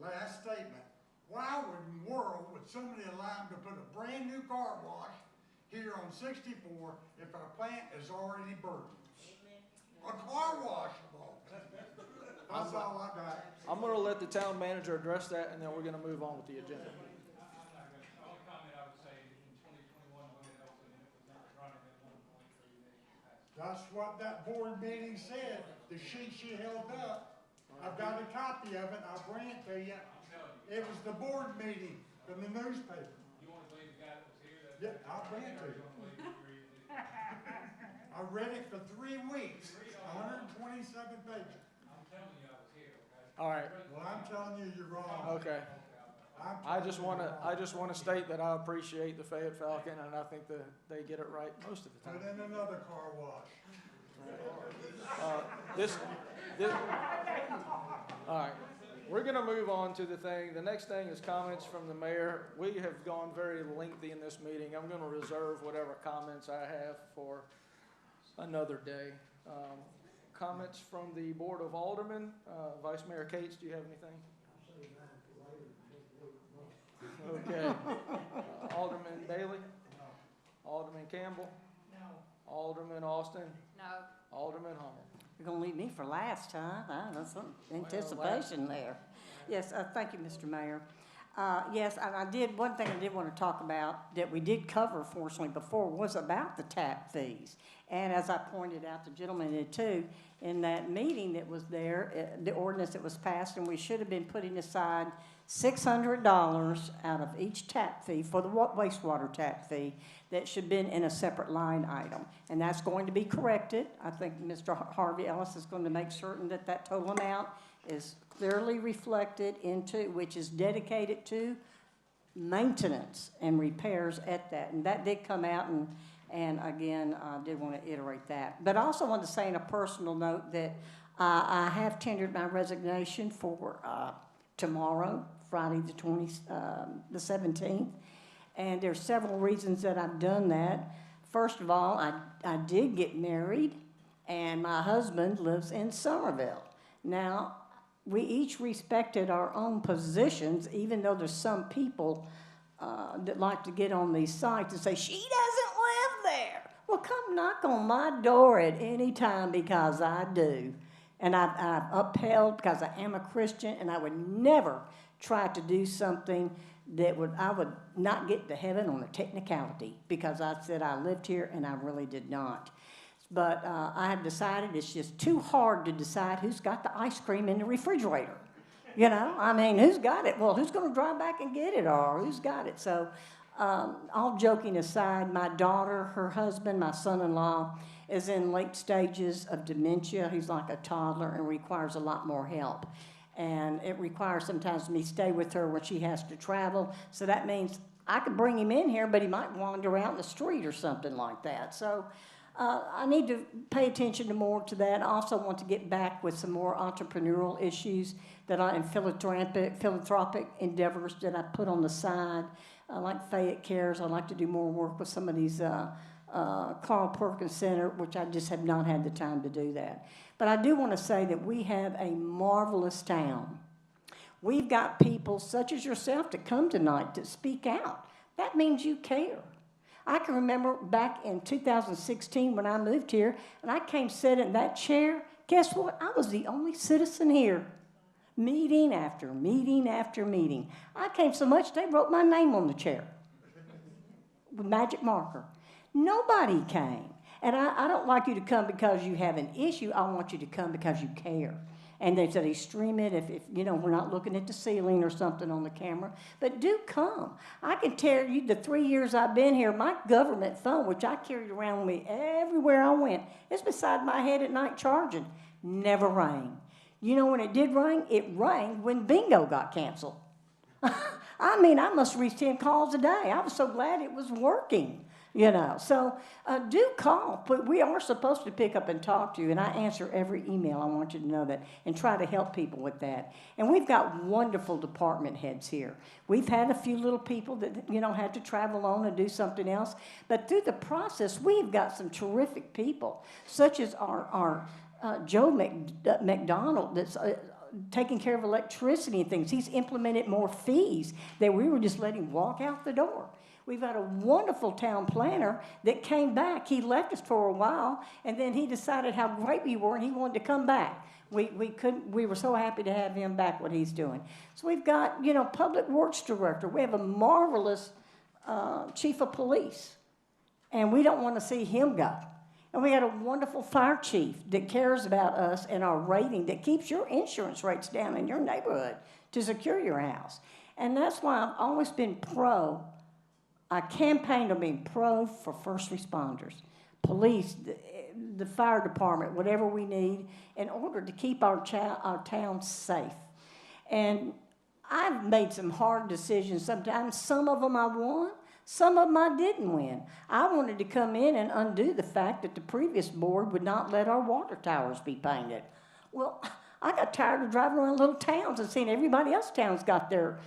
Last statement, why would in the world would somebody allow them to put a brand new car wash here on 64 if our plant is already burdened? A car wash, that's all I got. I'm gonna let the town manager address that, and then we're gonna move on with the agenda. The only comment I would say, in 2021, when it opened, it was not running at 1.3 million capacity. That's what that board meeting said, the sheet she held up. I've got a copy of it, I'll bring it to you. I'm telling you. It was the board meeting from the newspaper. You wanna believe the guy that was here? Yeah, I'll bring it to you. I read it for 3 weeks, 127 pages. I'm telling you, I was here, okay? All right, Well, I'm telling you, you're wrong. okay. I'm I telling just you wanna, you're I just wanna state that I appreciate the Fayette Falcon, and I think that they get it right most of the wrong. time. Put in another car wash. This, all right, we're gonna move on to the thing. The next thing is comments from the mayor. We have gone very lengthy in this meeting. I'm gonna reserve whatever comments I have for another day. Comments from the Board of Aldermen. Vice Mayor Cates, do you have anything? Okay. Alderman Bailey? Alderman Campbell? No. Alderman Austin? No. Alderman Hummel? You're gonna leave me for last, huh? That's some anticipation there. Yes, thank you, Mr. Mayor. Yes, and one thing I did want to talk about that we did cover fortunately before was about the tap fees. And as I pointed out, the gentleman did too, in that meeting that was there, the ordinance that was passed, and we should have been putting aside $600 out of each tap fee for the wastewater tap fee that should have been in a separate line item. And that's going to be corrected. I think Mr. Harvey Ellis is going to make certain that that total amount is clearly reflected into, which is dedicated to maintenance and repairs at that. And that did come out, and again, I did want to iterate that. But I also wanted to say in a personal note that I have tendered my resignation for tomorrow, Friday the 17th. And there's several reasons that I've done that. First of all, I did get married, and my husband lives in Somerville. Now, we each respected our own positions, even though there's some people that like to get on these sites and say, she doesn't live there. Well, come knock on my door at any time, because I do. And I've upheld, because I am a Christian, and I would never try to do something that I would not get to heaven on a technicality, because I said I lived here and I really did not. But I have decided it's just too hard to decide who's got the ice cream in the refrigerator. You know, I mean, who's got it? Well, who's going to drive back and get it, or who's got it? So all joking aside, my daughter, her husband, my son-in-law is in late stages of dementia. He's like a toddler and requires a lot more help. And it requires sometimes me stay with her when she has to travel. So that means I could bring him in here, but he might wander out in the street or something like that. So I need to pay attention more to that. I also want to get back with some more entrepreneurial issues and philanthropic endeavors that I put on the side. I like Fayette Cares. I'd like to do more work with some of these Carl Perkins Center, which I just have not had the time to do that. But I do want to say that we have a marvelous town. We've got people such as yourself to come tonight to speak out. That means you care. I can remember back in 2016 when I moved here, and I came sit in that chair. Guess what? I was the only citizen here. Meeting after meeting after meeting. I came so much they wrote my name on the chair with magic marker. Nobody came. And I don't like you to come because you have an issue. I want you to come because you care. And they said, stream it if we're not looking at the ceiling or something on the camera. But do come. I can tell you the 3 years I've been here, my government phone, which I carried around with me everywhere I went, it's beside my head at night charging, never rang. You know when it did ring? It rang when bingo got canceled. I mean, I must reach 10 calls a day. I was so glad it was working. So do call, but we are supposed to pick up and talk to you, and I answer every email. I want you to know that, and try to help people with that. And we've got wonderful department heads here. We've had a few little people that, had to travel on and do something else, but through the process, we've got some terrific people, such as our Joe McDonald that's taking care of electricity and things. He's implemented more fees that we were just letting walk out the door. We've got a wonderful town planner that came back. He left us for a while, and then he decided how great we were, and he wanted to come back. We were so happy to have him back, what he's doing. So we've got, public works director. We have a marvelous chief of police, and we don't want to see him go. And we got a wonderful fire chief that cares about us and our rating, that keeps your insurance rates down in your neighborhood to secure your house. And that's why I've always been I campaigned on being pro for first responders, police, the fire department, whatever we need in order to keep our town safe. And I've made some hard decisions sometimes. Some of them I won, some of them I didn't win. I wanted to come in and undo the fact that the previous board would not let our water towers be painted. Well, I got tired of driving around little towns and seeing everybody else's towns got their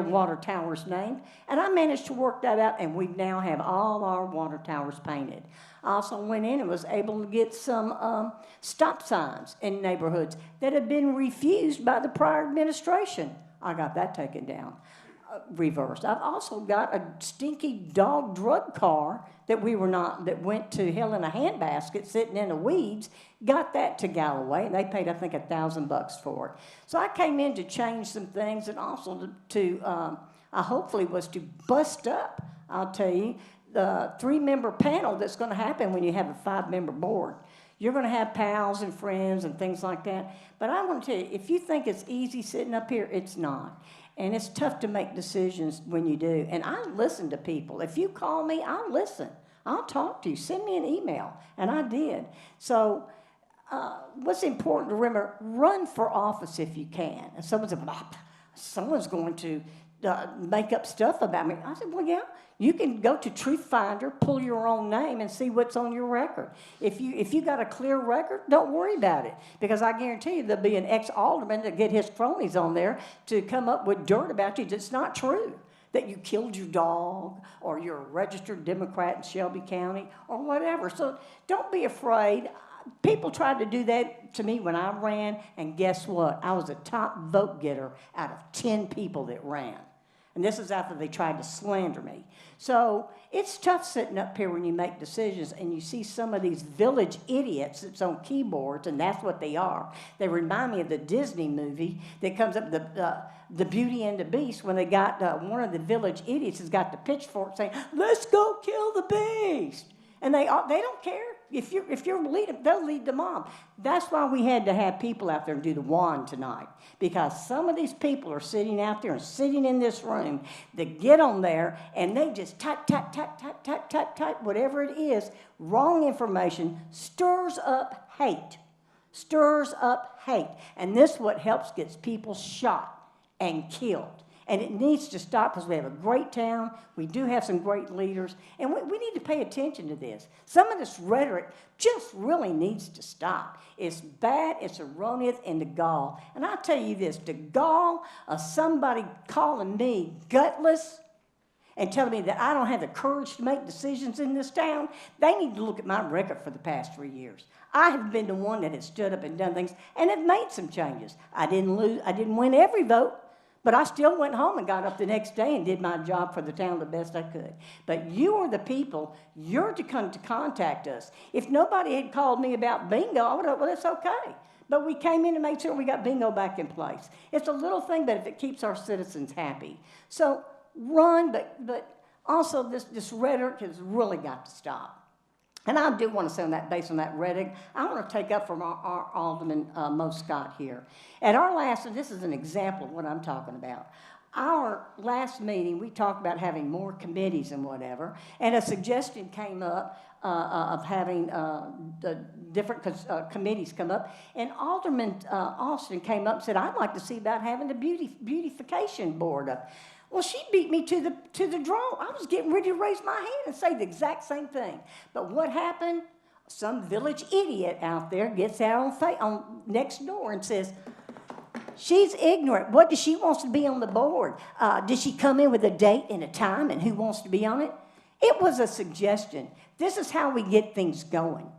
water towers named. And I managed to work that out, and we now have all our water towers painted. I also went in and was able to get some stop signs in neighborhoods that had been refused by the prior administration. I got that taken down, reversed. I've also got a stinky dog drug car that went to hell in a handbasket sitting in the weeds. Got that to Galloway, and they paid, I think, $1,000 for it. So I came in to change some things, and also I hopefully was to bust up, I'll tell you, the 3-member panel that's going to happen when you have a 5-member board. You're going to have pals and friends and things like that. But I want to tell you, if you think it's easy sitting up here, it's not. And it's tough to make decisions when you do. And I listen to people. If you call me, I'll listen. I'll talk to you. Send me an email. And I did. So what's important to remember, run for office if you can. And someone's going to make up stuff about me. I said, well, yeah, you can go to Truth Finder, pull your own name, and see what's on your record. If you got a clear record, don't worry about it, because I guarantee you there'll be an ex-alderman that get his cronies on there to come up with dirt about you that's not true, that you killed your dog, or you're a registered Democrat in Shelby County, or whatever. So don't be afraid. People tried to do that to me when I ran, and guess what? I was a top vote getter out of 10 people that ran. And this is after they tried to slander me. So it's tough sitting up here when you make decisions and you see some of these village idiots that's on keyboards, and that's what they are. They remind me of the Disney movie that comes up, the Beauty and the Beast, when they got one of the village idiots has got the pitchfork saying, let's go kill the beast. And they don't care. If you're leading, they'll lead the mob. That's why we had to have people out there and do the wand tonight, because some of these people are sitting out there and sitting in this room that get on there and they just type, whatever it is, wrong information, stirs up hate. And this is what helps gets people shot and killed. And it needs to stop, because we have a great town. We do have some great leaders. And we need to pay attention to this. Some of this rhetoric just really needs to stop. It's bad, it's erroneous, and the gall. And I'll tell you this, the gall of somebody calling me gutless and telling me that I don't have the courage to make decisions in this town, they need to look at my record for the past 3 years. I have been the one that has stood up and done things and have made some changes. I didn't win every vote, but I still went home and got up the next day and did my job for the town the best I could. But you are the people, you're to come to contact us. If nobody had called me about bingo, I would have, well, it's okay. But we came in and made sure we got bingo back in place. It's a little thing, but if it keeps our citizens happy. So run, but also this rhetoric has really got to stop. And I do want to say on that, based on that rhetoric, I want to take up from our Alderman Mo Scott here. At our last, and this is an example of what I'm talking about, our last meeting, we talked about having more committees and whatever, and a suggestion came up of having the different committees come up, and Alderman Austin came up and said, I'd like to see about having the beautification board up. Well, she beat me to the draw. I was getting ready to raise my hand and say the exact same thing. But what happened? Some village idiot out there gets out on next door and says, she's ignorant. What does she wants to be on the board? Did she come in with a date and a time and who wants to be on it? It was a suggestion. This is how we get things going.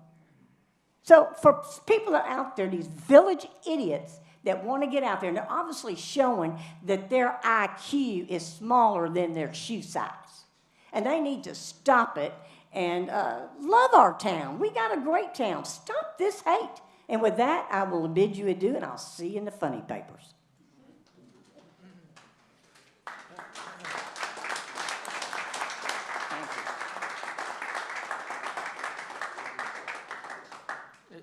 So for people that are out there, these village idiots that want to get out there, and they're obviously showing that their IQ is smaller than their shoe size. And they need to stop it and love our town. We got a great town. Stop this hate. And with that, I will bid you adieu, and I'll see you in the funny papers.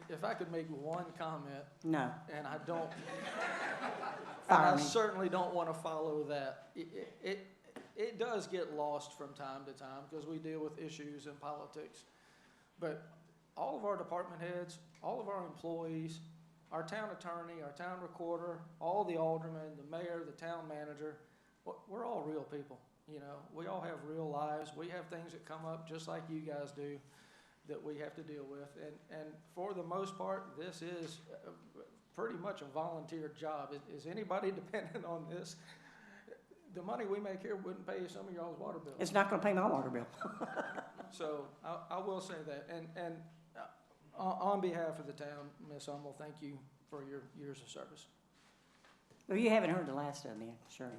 If I could make one comment, No. and I don't, Fire I me. certainly don't want to follow that. It does get lost from time to time because we deal with issues in politics. But all of our department heads, all of our employees, our town attorney, our town recorder, all the aldermen, the mayor, the town manager, we're all real people. You know, we all have real lives. We have things that come up just like you guys do that we have to deal with. And for the most part, this is pretty much a volunteer job. Is anybody dependent on this? The money we make here wouldn't pay some of y'all's water bills. It's not going to pay my water bill. So I will say that. And on behalf of the town, Ms. Hummel, thank you for your years of service. Well, you haven't heard the last of me, sure.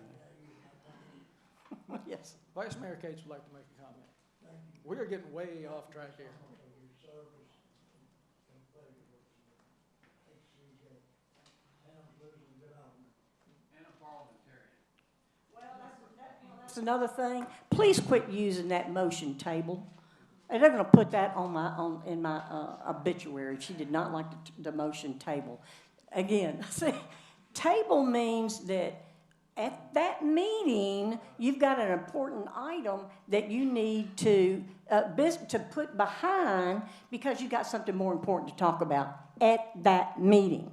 Yes. Vice Mayor Cates would like to make a comment. We are getting way off track here. That's another thing. Please quit using that motion table. And they're going to put that in my obituary. She did not like the motion table. Again, see, table means that at that meeting, you've got an important item that you need to put behind because you got something more important to talk about at that meeting.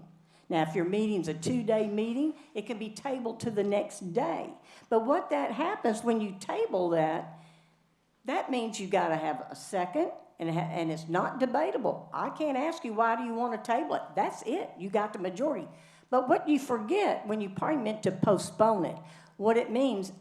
Now, if your meeting's a 2-day meeting, it can be tabled to the next day. But what that happens when you table that means you got to have a second, and it's not debatable. I can't ask you, why do you want to table it? That's it. You got the majority. But what you forget when you probably meant to postpone it, what it means,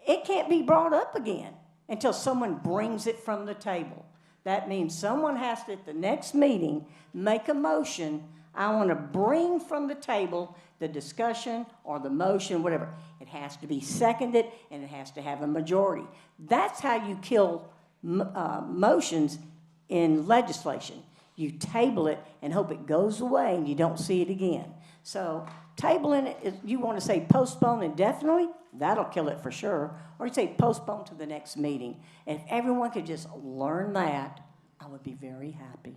it can't be brought up again until someone brings it from the table. That means someone has to, at the next meeting, make a motion. I want to bring from the table the discussion or the motion, whatever. It has to be seconded, and it has to have a majority. That's how you kill motions in legislation. You table it and hope it goes away and you don't see it again. So tabling it, if you want to say postpone indefinitely, that'll kill it for sure. Or you say postpone to the next meeting. And if everyone could just learn that, I would be very happy.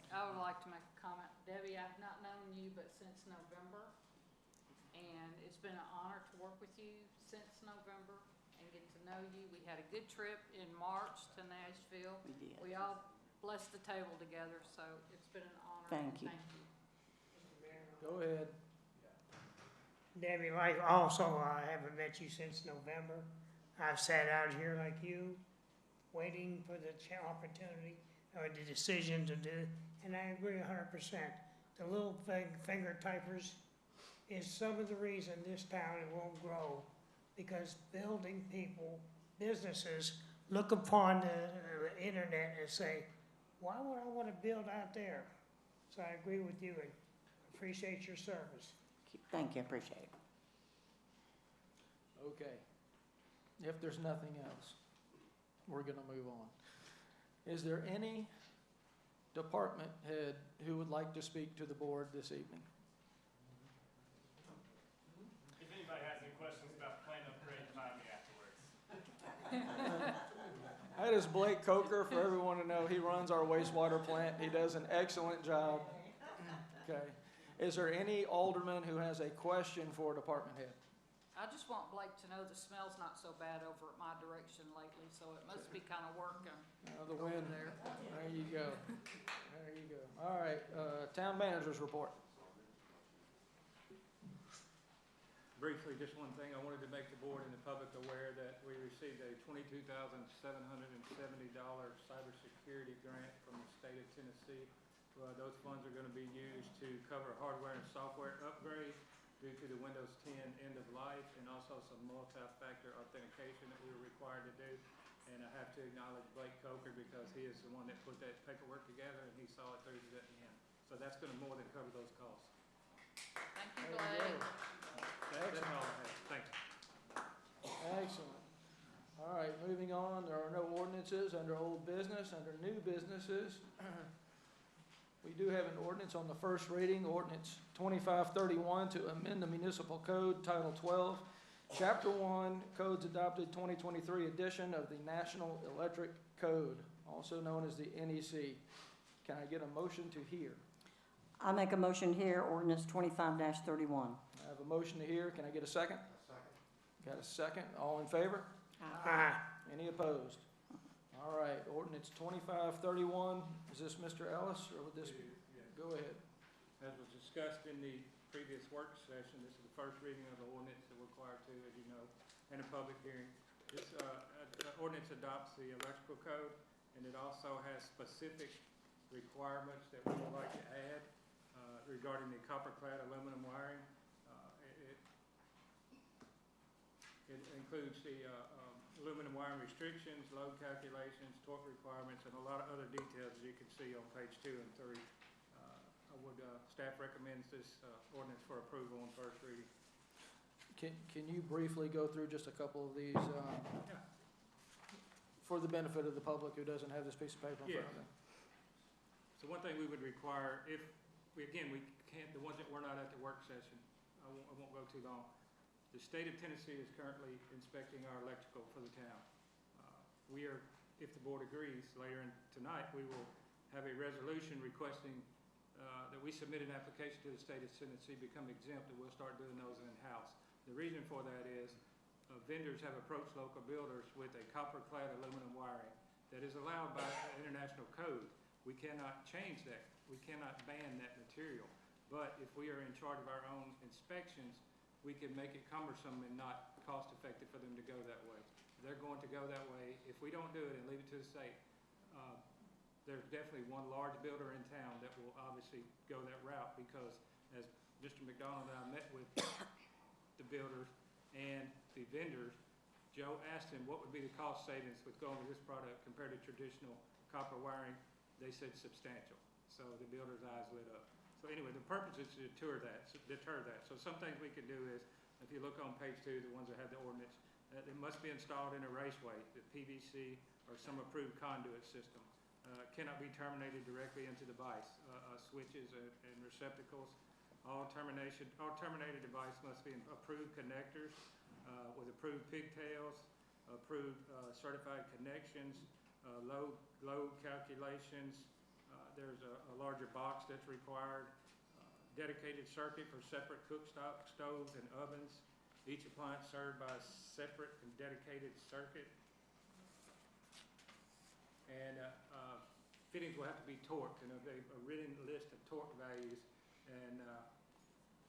I would like to make a comment. Debbie, I've not known you but since November, and it's been an honor to work with you since November and get to know you. We had a good trip in March to Nashville. We did. We all blessed the table together, so it's been an honor. Thank you. Thank you. Go ahead. Debbie, like also, I haven't met you since November. I've sat out here like you, waiting for the opportunity or the decision to do, and I agree 100%. The little finger typers is some of the reason this town won't grow because building people, businesses look upon the internet and say, why would I want to build out there? So I agree with you and appreciate your service. Thank you, appreciate it. Okay. If there's nothing else, we're gonna move on. Is there any department head who would like to speak to the board this evening? If anybody has any questions about plant upgrade, find me afterwards. That is Blake Coker, for everyone to know. He runs our wastewater plant. He does an excellent job. Okay. Is there any alderman who has a question for department head? I just want Blake to know the smell's not so bad over at my direction lately, so it must be kind of working. The wind there. There you go. There you go. All right, town manager's report. Briefly, just one thing, I wanted to make the board and the public aware that we received a $22,770 cybersecurity grant from the state of Tennessee. Those funds are gonna be used to cover hardware and software upgrade due to the Windows 10 end of life, and also some multi-factor authentication that we were required to do. And I have to acknowledge Blake Coker because he is the one that put that paperwork together and he saw it through to the end. So that's gonna more than cover those costs. Thank you, Blake. That's all I have. Thank you. Excellent. All right, moving on. There are no ordinances under old business. Under new businesses, we do have an ordinance on the first reading, ordinance 2531 to amend the municipal code, Title 12, Chapter 1, Codes Adopted 2023 edition of the National Electric Code, also known as the NEC. Can I get a motion to hear? I make a motion here, ordinance 25-31. I have a motion to hear. Can I get a second? Got a second? All in favor? Aye. Any opposed? All right, ordinance 2531. Is this Mr. Ellis, or would this? Go ahead. As was discussed in the previous work session, this is the first reading of the ordinance that we're required to, as you know, in a public hearing. This ordinance adopts the electrical code, and it also has specific requirements that we would like to add regarding the copper-clad aluminum wiring. It includes the aluminum wiring restrictions, load calculations, torque requirements, and a lot of other details that you can see on page 2 and 3. Staff recommends this ordinance for approval on first reading. Can you briefly go through just a couple of these for the benefit of the public who doesn't have this piece of paper in front of them? So one thing we would require, if, we can't, the ones that were not at the work session, I won't go too long. The state of Tennessee is currently inspecting our electrical for the town. We are, if the board agrees, later tonight, we will have a resolution requesting that we submit an application to the state of Tennessee, become exempt, and we'll start doing those in-house. The reason for that is vendors have approached local builders with a copper-clad aluminum wiring that is allowed by international code. We cannot change that. We cannot ban that material. But if we are in charge of our own inspections, we can make it cumbersome and not cost-effective for them to go that way. They're going to go that way. If we don't do it and leave it to the state, there's definitely one large builder in town that will obviously go that route, because as Mr. McDonald and I met with the builders and the vendors, Joe asked him what would be the cost savings with going with this product compared to traditional copper wiring. They said substantial. So the builder's eyes lit up. So anyway, the purpose is to deter that. So some things we can do is, if you look on page 2, the ones that have the ordinance, it must be installed in a raceway, the PVC or some approved conduit system. Cannot be terminated directly into the device. Switches and receptacles. All terminated device must be approved connectors with approved pigtails, approved certified connections, load calculations. There's a larger box that's required. Dedicated circuit for separate cooktop stoves and ovens. Each appliance served by a separate and dedicated circuit. And fittings will have to be torqued, and a written list of torque values, and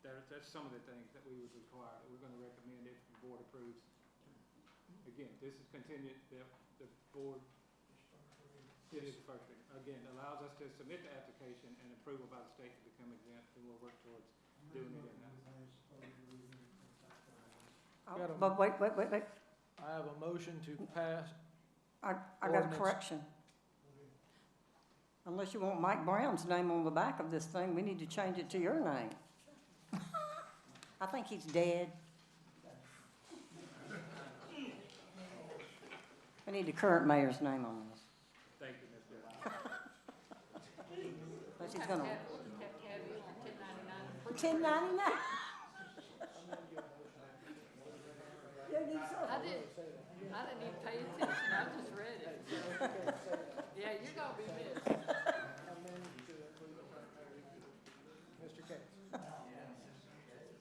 that's some of the things that we would require, that we're going to recommend if the board approves. Again, this is contingent that the board, it is the first reading. Again, allows us to submit the application and approval by the state to become exempt, and we'll work towards doing it in that. Got a- But wait, I have a motion to pass. I got a Ordinance. correction. Unless you want Mike Brown's name on the back of this thing, we need to change it to your name. I think he's dead. We need the current mayor's name on this. Thank you, Ms. Dillon. Unless he's gonna, Have to have you on 1099. 1099. I didn't even pay attention, I just read it. Yeah, you're gonna be missed. Mr. Case.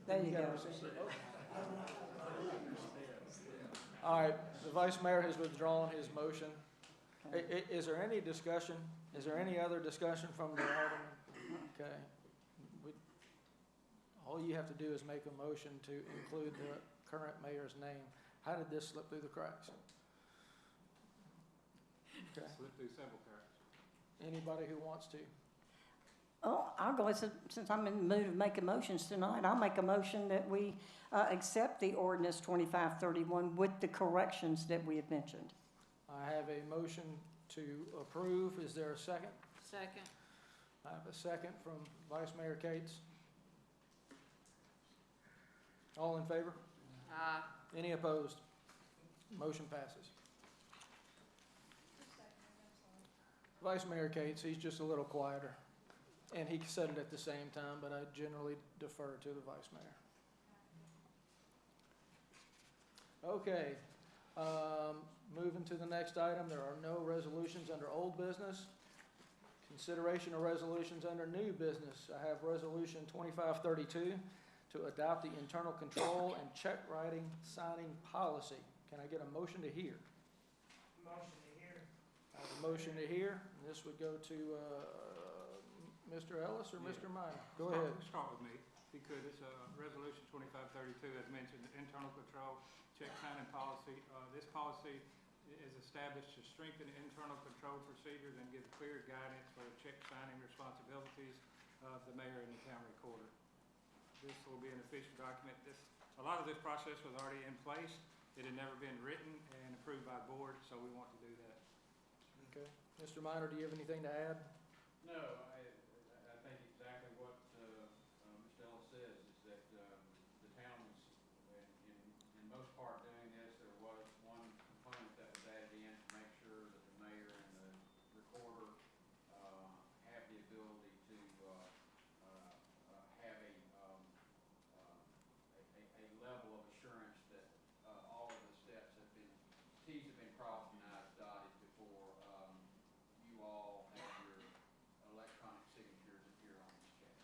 There you go. All right, the vice mayor has withdrawn his motion. Is there any discussion? Is there any other discussion from the alderman? Okay. All you have to do is make a motion to include the current mayor's name. How did this slip through the cracks? Okay. Slipped through several cracks. Anybody who wants to? Oh, I'll go ahead, since I'm in the mood of making motions tonight, I'll make a motion that we accept the ordinance 2531 with the corrections that we have mentioned. I have a motion to approve. Is there a second? Second. I have a second from Vice Mayor Cates. All in favor? Any opposed? Motion passes. Vice Mayor Cates, he's just a little quieter. And he said it at the same time, but I generally defer to the vice mayor. Okay, moving to the next item, there are no resolutions under old business. Consideration of resolutions under new business. I have resolution 2532 to adopt the internal control and check writing signing policy. Can I get a motion to hear? Motion to hear. I have a motion to hear. This would go to Mr. Ellis or Mr. Minor? Go ahead. Start with me, if you could. It's Resolution 2532, as mentioned, internal control, check signing policy. This policy is established to strengthen internal control procedures and give clear guidance for the check signing responsibilities of the mayor and the town recorder. This will be an official document. A lot of this process was already in place. It had never been written and approved by the board, so we want to do that. Okay. Mr. Minor, do you have anything to add? No, I think exactly what Mr. Ellis says, is that the town was, in most part doing this, there was one component that was added in to make sure that the mayor and the recorder have the ability to have a level of assurance that all of the steps have been, T's have been crossed and I's dotted before you all have your electronic signatures appear on these checks.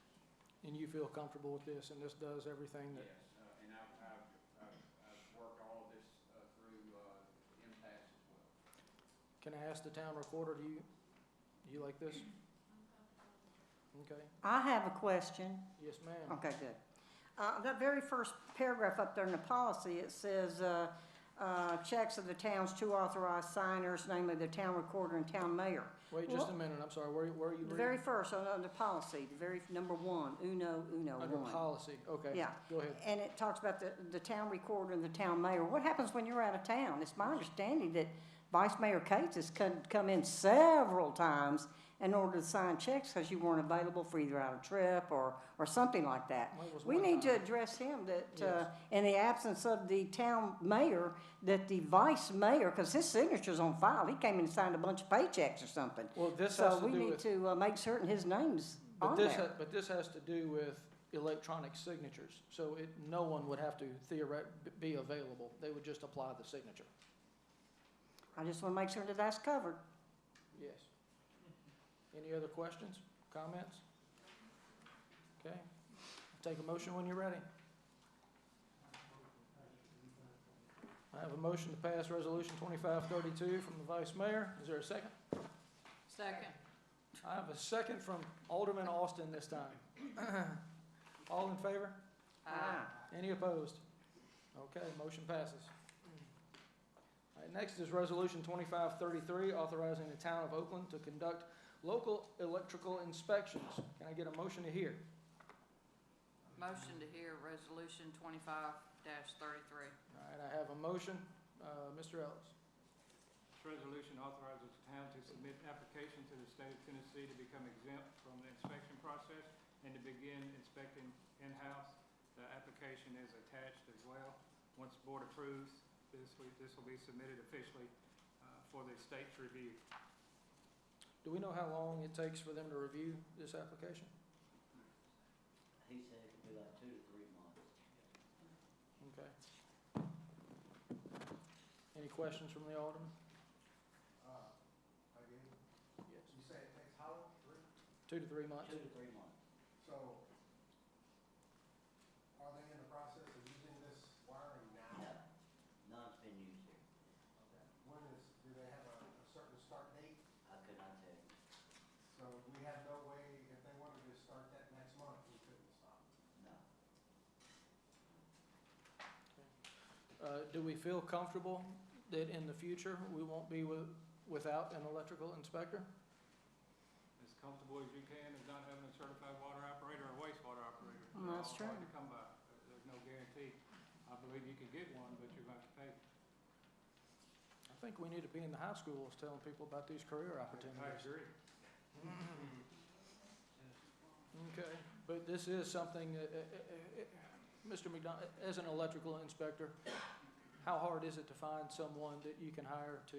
And you feel comfortable with this, and this does everything that? Yes, and I've worked all of this through impasse as well. Can I ask the town recorder, do you like this? Okay. I have a question. Yes, ma'am. Okay, good. That very first paragraph up there in the policy, it says, checks of the town's two authorized signers, namely the town recorder and town mayor. Wait just a minute, I'm sorry, where are you reading? The very first, under policy, the very number one, uno Under one. policy, okay. Yeah. Go ahead. And it talks about the town recorder and the town mayor. What happens when you're out of town? It's my understanding that Vice Mayor Cates has come in several times in order to sign checks because you weren't available for either out of trip or something like that. Well, it was We one need to time. address him that, Yes. in the absence of the town mayor, that the vice mayor, because his signature's on file, he came in and signed a bunch of paychecks or something. Well, this has So to we do need with, to make certain his name's but on this, there. but this has to do with electronic signatures. So no one would have to be available. They would just apply the signature. I just want to make sure that that's covered. Yes. Any other questions, comments? Okay. Take a motion when you're ready. I have a motion to pass Resolution 2532 from the Vice Mayor. Is there a second? Second. I have a second from Alderman Austin this time. All in favor? Any opposed? Okay, motion passes. All right, next is Resolution 2533, authorizing the town of Oakland to conduct local electrical inspections. Can I get a motion to hear? Motion to hear resolution 2533. thirty-three. All right, I have a motion. Mr. Ellis. This resolution authorizes the town to submit application to the state of Tennessee to become exempt from the inspection process and to begin inspecting in-house. The application is attached as well. Once the board approves, this will be submitted officially for the state's review. Do we know how long it takes for them to review this application? He said it could be like 2 to 3 months. Okay. Any questions from the alderman? Again, Yes. you say it takes how long? 2 to 3 months? 2 to 3 months. So, are they in the process of using this wiring now? No, none's been used here. Okay. Do they have a certain start date? I could not tell you. So we have no way, if they wanted to start that next month, we couldn't stop. No. Do we feel comfortable that in the future, we won't be without an electrical inspector? As comfortable as you can as not having a certified water operator or wastewater operator. Well, that's They're all hard true. to come by. There's no guarantee. I believe you could get one, but you're going to have to pay. I think we need to be in the high schools telling people about these career I opportunities. agree. Okay, but this is something that, Mr. McDonald, as an electrical inspector, how hard is it to find someone that you can hire to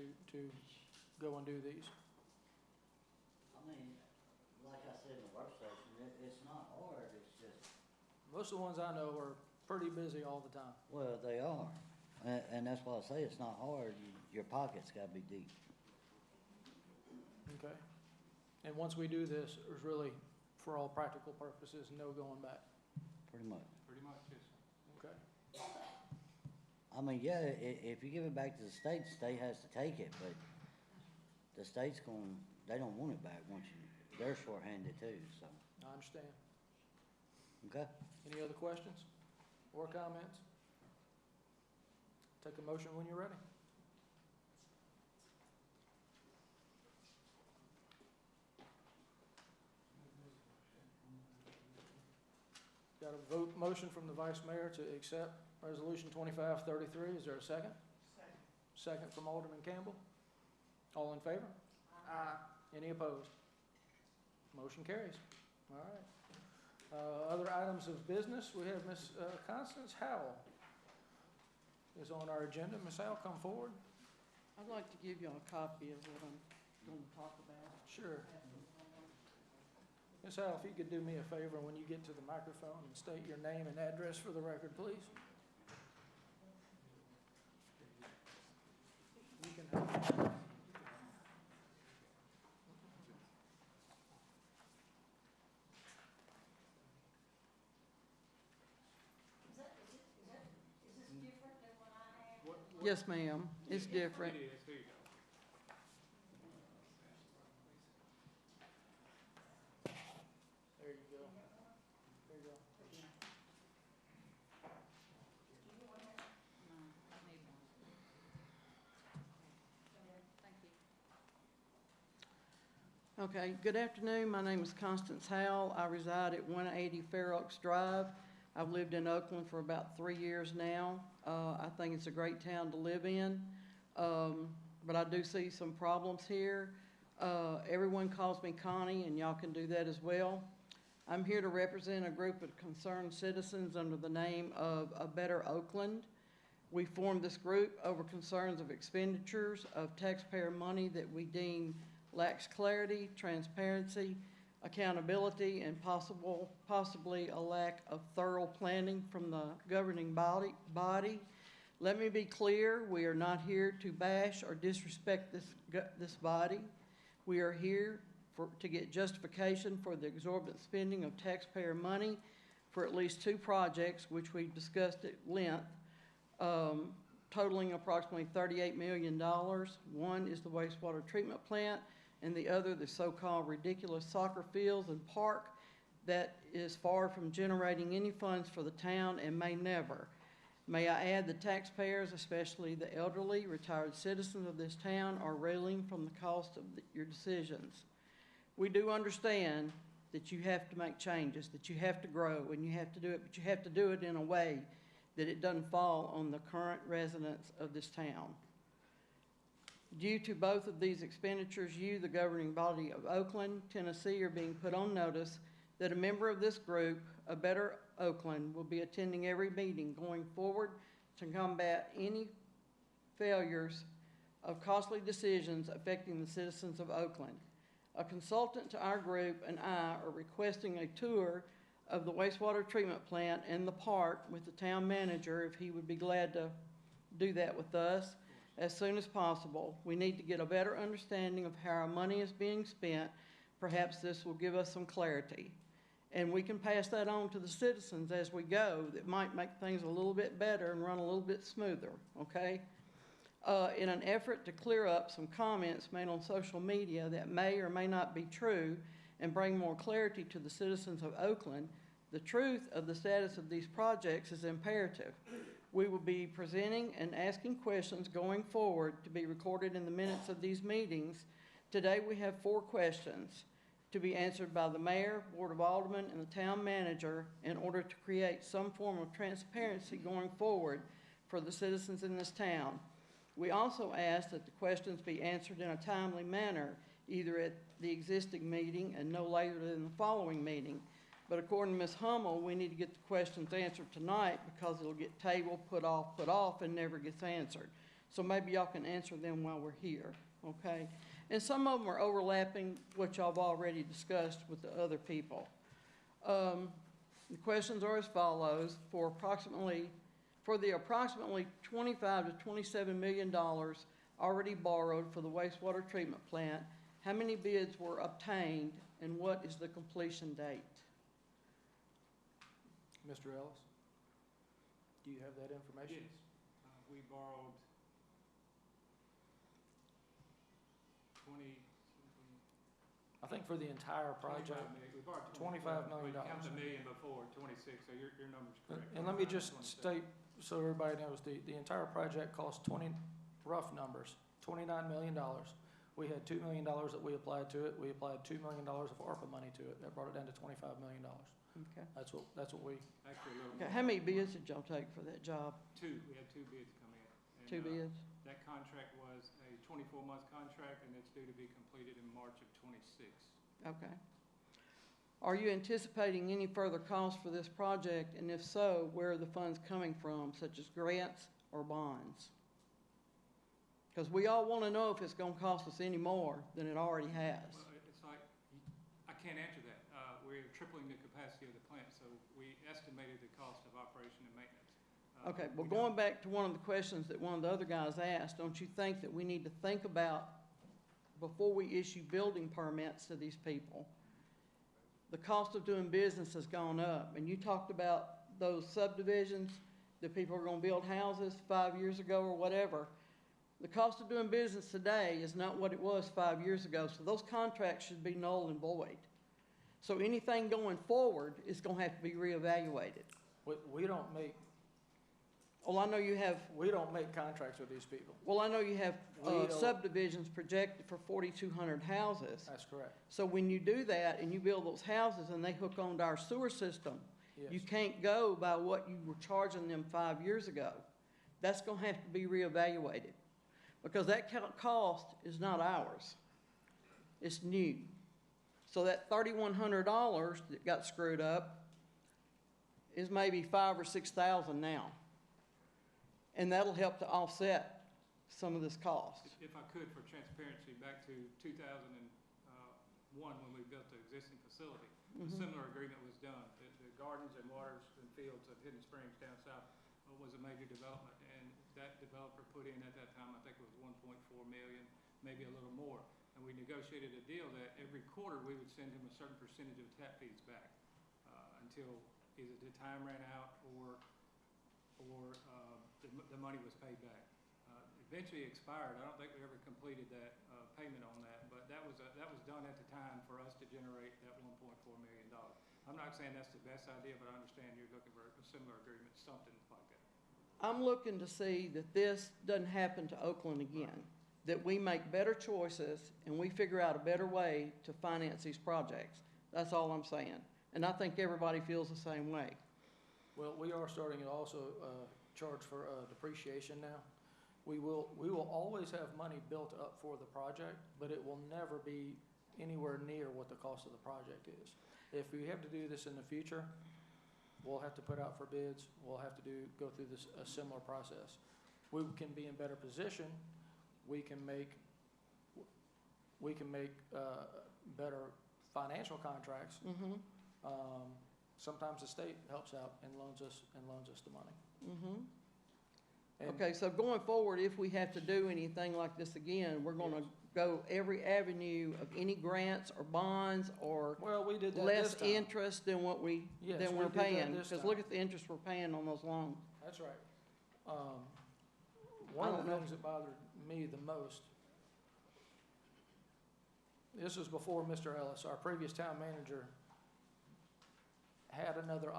go and do these? I mean, like I said in the work station, it's not hard, it's just, Most of the ones I know are pretty busy all the time. well, they are. And that's why I say it's not hard. Your pocket's gotta be deep. Okay? And once we do this, there's really, for all practical purposes, no going back. Pretty much. Pretty much, yes, sir. Okay? I mean, yeah, if you give it back to the state has to take it, but the state's they don't want it back once they're shorthanded too, so, I understand. okay? Any other questions or comments? Take a motion when you're ready. Got a motion from the vice mayor to accept resolution 2533. Is there a second? Second. Second from Alderman Campbell. All in favor? Any opposed? Motion carries. All right. Other items of business, we have Ms. Constance Howell is on our agenda. Ms. Howell, come forward. I'd like to give you a copy of what I'm going to talk about. Sure. Ms. Howell, if you could do me a favor when you get to the microphone and state your name and address for the record, please. You can have. Yes, ma'am, it's different. It is, here you go. There you go. There you go. No, I need one. Thank you. Okay, good afternoon. My name is Constance Howell. I reside at 180 Fair Oaks Drive. I've lived in Oakland for about 3 years now. I think it's a great town to live in, but I do see some problems here. Everyone calls me Connie, and y'all can do that as well. I'm here to represent a group of concerned citizens under the name of A Better Oakland. We formed this group over concerns of expenditures of taxpayer money that we deem lacks clarity, transparency, accountability, and possibly a lack of thorough planning from the governing body. Let me be clear, we are not here to bash or disrespect this body. We are here to get justification for the exorbitant spending of taxpayer money for at least 2 projects, which we've discussed at length, totaling approximately $38 million. One is the wastewater treatment plant, and the other, the so-called ridiculous soccer fields and park that is far from generating any funds for the town and may never. May I add, the taxpayers, especially the elderly, retired citizens of this town, are reeling from the cost of your decisions. We do understand that you have to make changes, that you have to grow, and you have to do it, but you have to do it in a way that it doesn't fall on the current residents of this town. Due to both of these expenditures, you, the governing body of Oakland, Tennessee, are being put on notice that a member of this group, A Better Oakland, will be attending every meeting going forward to combat any failures of costly decisions affecting the citizens of Oakland. A consultant to our group and I are requesting a tour of the wastewater treatment plant and the park with the town manager, if he would be glad to do that with us as soon as possible. We need to get a better understanding of how our money is being spent. Perhaps this will give us some clarity. And we can pass that on to the citizens as we go. That might make things a little bit better and run a little bit smoother, okay? In an effort to clear up some comments made on social media that may or may not be true and bring more clarity to the citizens of Oakland, the truth of the status of these projects is imperative. We will be presenting and asking questions going forward to be recorded in the minutes of these meetings. Today we have 4 questions to be answered by the mayor, board of aldermen, and the town manager in order to create some form of transparency going forward for the citizens in this town. We also ask that the questions be answered in a timely manner, either at the existing meeting and no later than the following meeting. But according to Ms. Hummel, we need to get the questions answered tonight because it'll get tabled, put off, and never gets answered. So maybe y'all can answer them while we're here, okay? And some of them are overlapping, which I've already discussed with the other people. The questions are as follows. For the approximately $25 to $27 million already borrowed for the wastewater treatment plant, how many bids were obtained and what is the completion date? Mr. Ellis, do you have that information? Yes. We borrowed 20. I think for the entire project, We borrowed $25 million. We counted $1 million before, 26, so your number's correct. And let me just state, so everybody knows, the entire project cost rough numbers, $29 million. We had $2 million that we applied to it. We applied $2 million of ARPA money to it. That brought it down to $25 million. Okay. That's what we. Actually, a little Okay. more. How many bids did y'all take for that job? 2. We had 2 bids come in. And, 2 bids? That contract was a 24-month contract, and it's due to be completed in March of '26. Okay. Are you anticipating any further costs for this project? And if so, where are the funds coming from, such as grants or bonds? Because we all want to know if it's going to cost us any more than it already has. Well, it's like, I can't answer that. We're tripling the capacity of the plant, so we estimated the cost of operation and maintenance. Okay, well, going back to one of the questions that one of the other guys asked, don't you think that we need to think about, before we issue building permits to these people, the cost of doing business has gone up? And you talked about those subdivisions that people are going to build houses 5 years ago or whatever. The cost of doing business today is not what it was 5 years ago, so those contracts should be null and void. So anything going forward is going to have to be reevaluated. We don't make. Well, I know you have. We don't make contracts with these people. Well, I know you have We don't- subdivisions projected for 4,200 houses. That's correct. So when you do that and you build those houses and they hook onto our sewer system, Yes. you can't go by what you were charging them 5 years ago. That's going to have to be reevaluated because that cost is not ours. It's new. So that $3,100 that got screwed up is maybe $5,000 or $6,000 now. And that'll help to offset some of this cost. If I could, for transparency, back to 2001 when we built the existing facility, a similar agreement was done. The gardens and waters and fields of Hidden Springs down south was a major development, and that developer put in at that time, I think it was 1.4 million, maybe a little more. And we negotiated a deal that every quarter we would send him a certain percentage of tap fees back until either the time ran out or the money was paid back. Eventually expired. I don't think we ever completed that payment on that, but that was done at the time for us to generate that $1.4 million. I'm not saying that's the best idea, but I understand you're looking for a similar agreement, something like that. I'm looking to see that this doesn't happen to Oakland again, that we make better choices and we figure out a better way to finance these projects. That's all I'm saying. And I think everybody feels the same way. Well, we are starting to also charge for depreciation now. We will always have money built up for the project, but it will never be anywhere near what the cost of the project is. If we have to do this in the future, we'll have to put out for bids, we'll have to go through a similar process. We can be in better position, we can make better financial contracts. Sometimes the state helps out and loans us the money. And- Okay, so going forward, if we have to do anything like this again, we're gonna go every avenue of any grants or bonds or Well, we did that less this time. interest than what Yes, than we we're did that paying. this Because time. look at the interest we're paying on those loans. That's right. One of the things that bothered me the most, this was before Mr. Ellis, our previous town manager, had another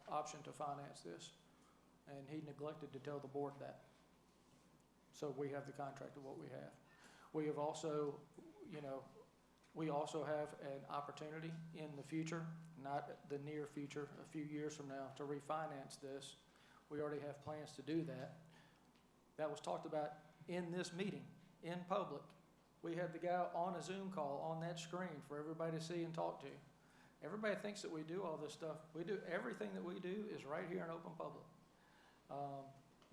option to finance this, and he neglected to tell the board that. So we have the contract of what we have. We have also, we also have an opportunity in the future, not the near future, a few years from now, to refinance this. We already have plans to do that. That was talked about in this meeting, in public. We had the guy on a Zoom call on that screen for everybody to see and talk to. Everybody thinks that we do all this stuff. We do, everything that we do is right here in open public.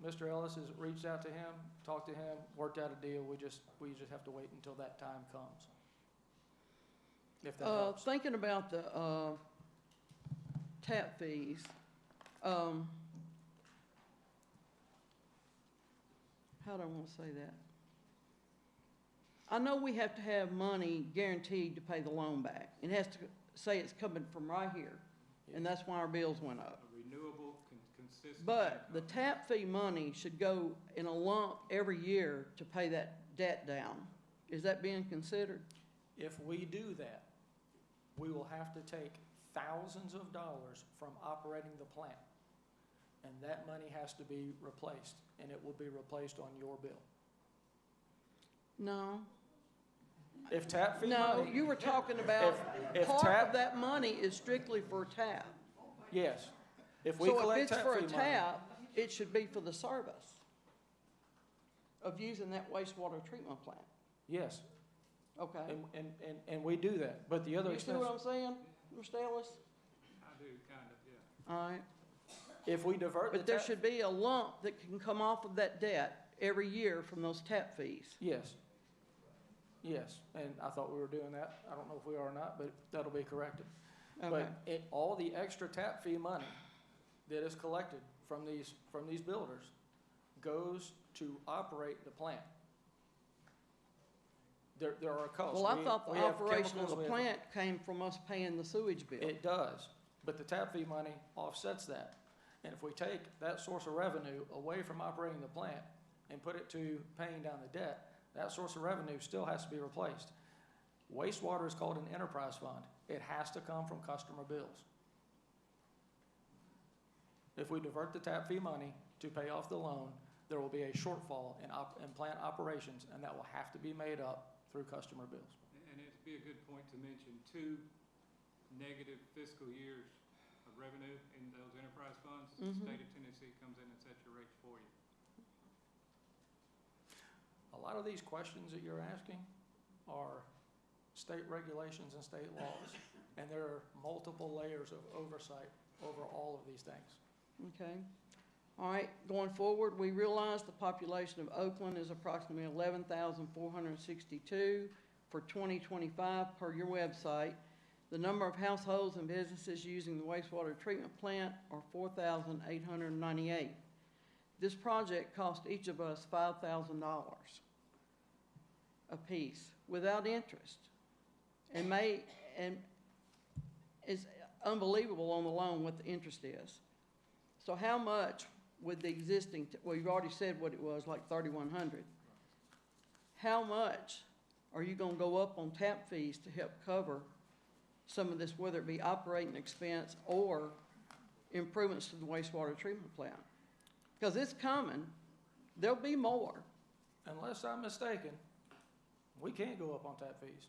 Mr. Ellis has reached out to him, talked to him, worked out a deal. We just have to wait until that time comes. If that helps. Thinking about the tap fees, how do I want to say that? I know we have to have money guaranteed to pay the loan back. It has to say it's coming from right here, and that's why our bills went up. A renewable, consistent. But the income. tap fee money should go in a lump every year to pay that debt down. Is that being considered? If we do that, we will have to take thousands of dollars from operating the plant. And that money has to be replaced, and it will be replaced on your bill. No. If tap fee No, money. you were talking about, if part tap- of that money is strictly for tap. Yes. If we So if collect it's tap for a fee money. tap, it should be for the service of using that wastewater treatment plant. Yes, Okay. and we do that, but the other You see expense, what I'm saying, Mr. Ellis? I do, kind of, yeah. All right. if we divert the But there tap. should be a lump that can come off of that debt every year from those tap fees. Yes. Yes, and I thought we were doing that. I don't know if we are or not, but that'll be corrected. Okay. But all the extra tap fee money that is collected from these builders goes to operate the plant. There are costs. Well, I thought the We have operation of chemicals, the we have- plant came from us paying the sewage bill. It does, but the tap fee money offsets that. And if we take that source of revenue away from operating the plant and put it to paying down the debt, that source of revenue still has to be replaced. Wastewater is called an enterprise fund. It has to come from customer bills. If we divert the tap fee money to pay off the loan, there will be a shortfall in plant operations, and that will have to be made up through customer bills. And it'd be a good point to mention 2 negative fiscal years of revenue in those enterprise funds. The state of Tennessee comes in and sets your rates for you. A lot of these questions that you're asking are state regulations and state laws, and there are multiple layers of oversight over all of these things. Okay. All right, going forward, we realize the population of Oakland is approximately 11,462 for 2025 per your website. The number of households and businesses using the wastewater treatment plant are 4,898. This project cost each of us $5,000 apiece without interest, and is unbelievable on the loan what the interest is. So how much with the existing, well, you've already said what it was, like 3,100. How much are you gonna go up on tap fees to help cover some of this, whether it be operating expense or improvements to the wastewater treatment plant? Because it's coming, there'll be more. Unless I'm mistaken, we can't go up on tap fees.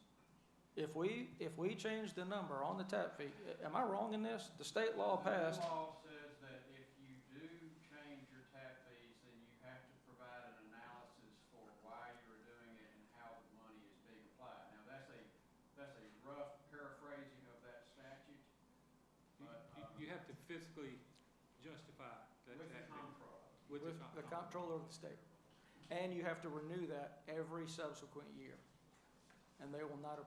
If we change the number on the tap fee, am I wrong in this? The state law passed. The law says that you have to physically justify that. With the that- comptroller. With with the comptroller of the state. And you have to renew that every subsequent year. And they will not,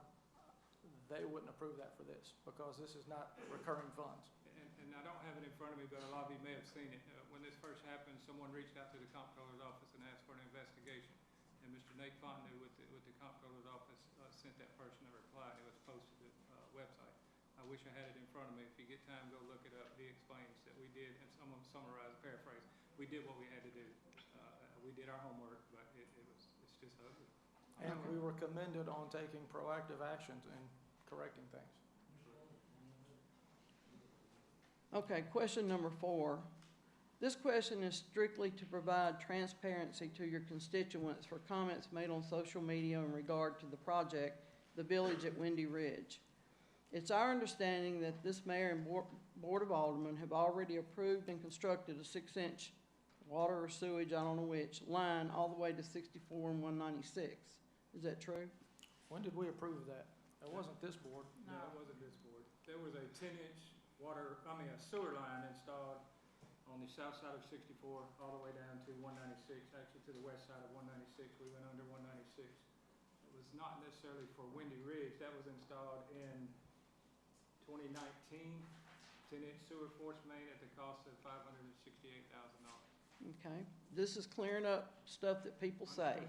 they wouldn't approve that for this, because this is not recurring funds. And I don't have it in front of me, but a lot of you may have seen it. When this first happened, someone reached out to the comptroller's office and asked for an investigation. And Mr. Nate Fontenot with the comptroller's office sent that person a reply, and it was posted to the website. I wish I had it in front of me. If you get time, go look it up. He explains that we did, and some of them summarize, paraphrase, we did what we had to do. We did our homework, but it's just ugly. And we were commended on taking proactive actions and correcting things. Okay, question number 4. This question is strictly to provide transparency to your constituents for comments made on social media in regard to the project, the Village at Windy Ridge. It's our understanding that this mayor and board of aldermen have already approved and constructed a 6-inch water or sewage, I don't know which, line all the way to 64 and 196. Is that true? When did we approve that? That wasn't this board. No, it wasn't this board. There was a 10-inch a sewer line installed on the south side of 64 all the way down to 196, actually to the west side of 196. We went under 196. It was not necessarily for Windy Ridge. That was installed in 2019, 10-inch sewer force main at the cost of $568,000. Okay, this is clearing up stuff that people say.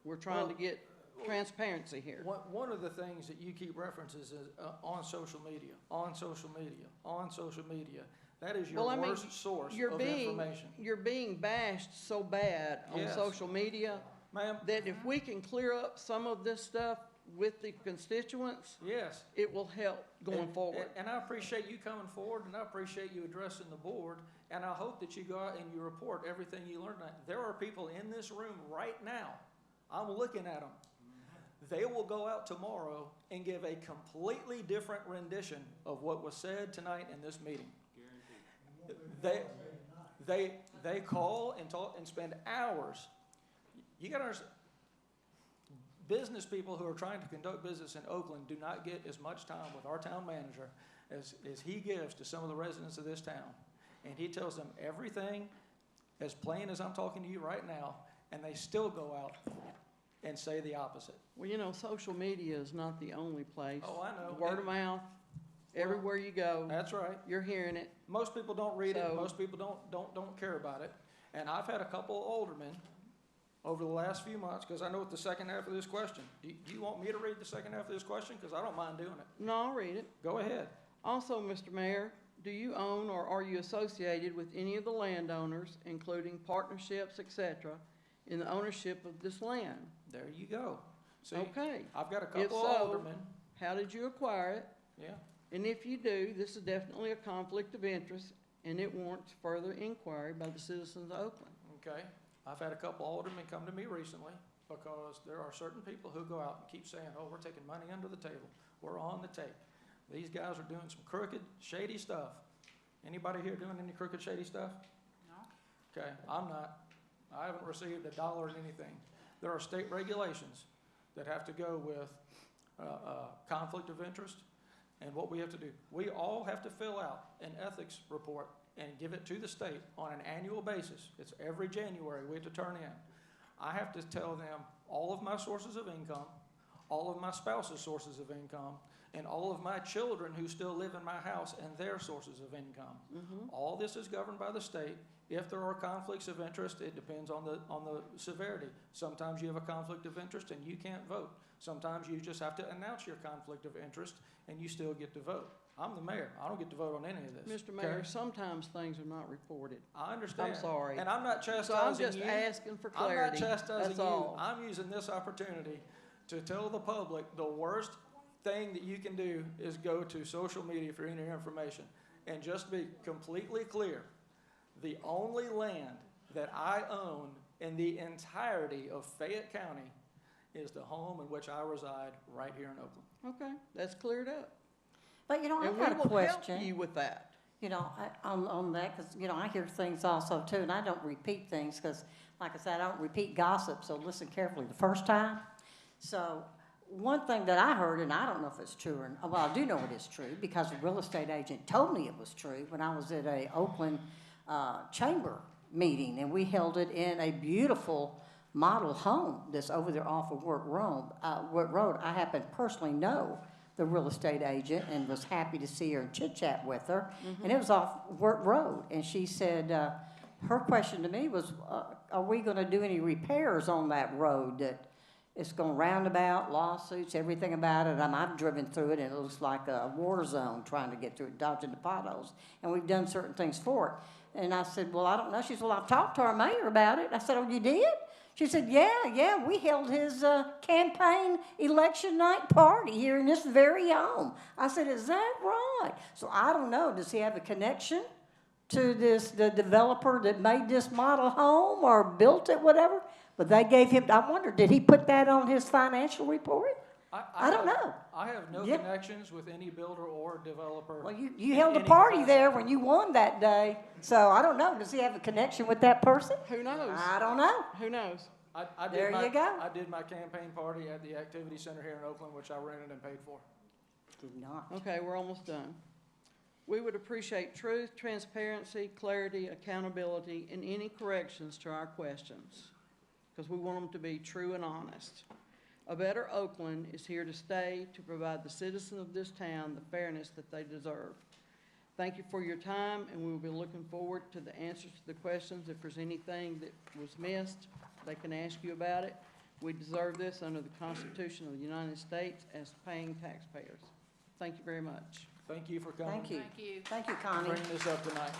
We're trying to get transparency here. One of the things that you keep references is on social media, on social media, on social media. That is your Well, I mean, worst source you're of being- information. You're being bashed so bad on Yes. social media Ma'am? that if we can clear up some of this stuff with the constituents, Yes. it will help going And- forward. And I appreciate you coming forward, and I appreciate you addressing the board, and I hope that you go out and you report everything you learned tonight. There are people in this room right now, I'm looking at them. They will go out tomorrow and give a completely different rendition of what was said tonight in this meeting. They call and talk and spend hours. You gotta understand, business people who are trying to conduct business in Oakland do not get as much time with our town manager as he gives to some of the residents of this town. And he tells them everything as plain as I'm talking to you right now, and they still go out and say the opposite. Well, you know, social media is not the only place. Oh, I know. Word of mouth, everywhere you go, That's right. you're hearing it. Most people don't read it, So- most people don't care about it. And I've had a couple of aldermen over the last few months, because I know what the second half of this question. Do you want me to read the second half of this question? Because I don't mind doing it. No, I'll read it. Go ahead. Also, Mr. Mayor, do you own or are you associated with any of the landowners, including partnerships, et cetera, in the ownership of this land? There you go. See, Okay. I've got a If couple of so, aldermen. how did you acquire it? Yeah. And if you do, this is definitely a conflict of interest, and it warrants further inquiry by the citizens of Oakland. Okay, I've had a couple aldermen come to me recently, because there are certain people who go out and keep saying, oh, we're taking money under the table, we're on the tape. These guys are doing some crooked, shady stuff. Anybody here doing any crooked, shady stuff? No? Okay, I'm not. I haven't received $1 in anything. There are state regulations that have to go with conflict of interest, and what we have to do. We all have to fill out an ethics report and give it to the state on an annual basis. It's every January we have to turn in. I have to tell them all of my sources of income, all of my spouse's sources of income, and all of my children who still live in my house and their sources of income. All this is governed by the state. If there are conflicts of interest, it depends on the severity. Sometimes you have a conflict of interest and you can't vote. Sometimes you just have to announce your conflict of interest and you still get to vote. I'm the mayor. I don't get to vote on any of this. Mr. Mayor, okay? sometimes things are not reported. I understand. I'm sorry. And I'm not chastising So I'm just you. asking for I'm clarity. not chastising That's you. all. I'm using this opportunity to tell the public the worst thing that you can do is go to social media for any information. And just to be completely clear, the only land that I own in the entirety of Fayette County is the home in which I reside right here in Oakland. Okay, that's cleared up. But, you know, I've And got a we will help question. you with that. You know, on that, because, you know, I hear things also too, and I don't repeat things, because, like I said, I don't repeat gossip, so listen carefully the first time. So, one thing that I heard, and I don't know if it's true, or, well, I do know it is true, because a real estate agent told me it was true when I was at a Oakland chamber meeting, and we held it in a beautiful model home that's over there off of Wirt Road. I happen to personally know the real estate agent and was happy to see her and chit-chat with her, and it was off Wirt Road, and she said, her question to me was, are we gonna do any repairs on that road that it's going roundabout, lawsuits, everything about it. I've driven through it, and it looks like a war zone trying to get through it, dodging the potholes. And we've done certain things for it. And I said, well, I don't know. She said, well, I've talked to our mayor about it. I said, oh, you did? She said, yeah, we held his campaign election night party here in this very home. I said, is that right? So I don't know. Does he have a connection to the developer that made this model home or built it, whatever? But they gave him, I wonder, did he put that on his financial report? I don't know. I have no Yeah. connections with any builder or developer. Well, you in held a any party capacity. there when you won that day, so I don't know. Does he have a connection with that person? Who knows? I don't know. Who knows? There you go. I did my campaign party at the activity center here in Oakland, which I rented and paid for. Did not. Okay, we're almost done. We would appreciate truth, transparency, clarity, accountability, and any corrections to our questions, because we want them to be true and honest. A Better Oakland is here to stay, to provide the citizens of this town the fairness that they deserve. Thank you for your time, and we will be looking forward to the answers to the questions. If there's anything that was missed, they can ask you about it. We deserve this under the Constitution of the United States as paying taxpayers. Thank you very much. Thank you for coming. Thank you. Thank you. Thank you, Connie. Bringing this up tonight.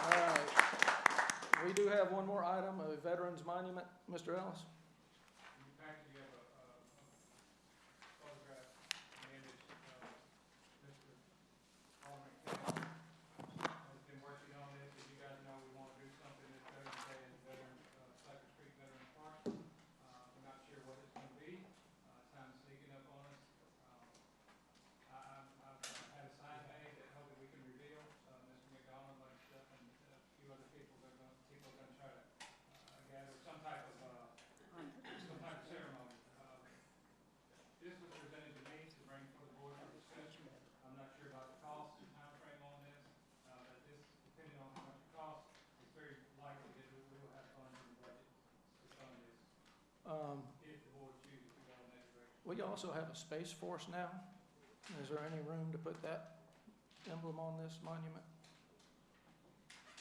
All right. We do have one more item, a Veterans Monument. Mr. Ellis? In fact, you have a photograph and image of Mr. Alderman Campbell. Has been working on this. As you guys know, we want to do something this Veterans Day in Cypress Creek Veteran Park. We're not sure what it's going to be. Time's sneaking up on us. I've had a sign made that hopefully we can reveal. Mr. McDonald, myself, and a few other people are going to try to gather some type of ceremony. This was presented to me to bring for the board for discussion. I'm not sure about the cost and time frame on this. But this, depending on how much it costs, it's very likely that we will have funds in the budget to fund this if the board chooses to go in that direction. We also have a Space Force now. Is there any room to put that emblem on this monument?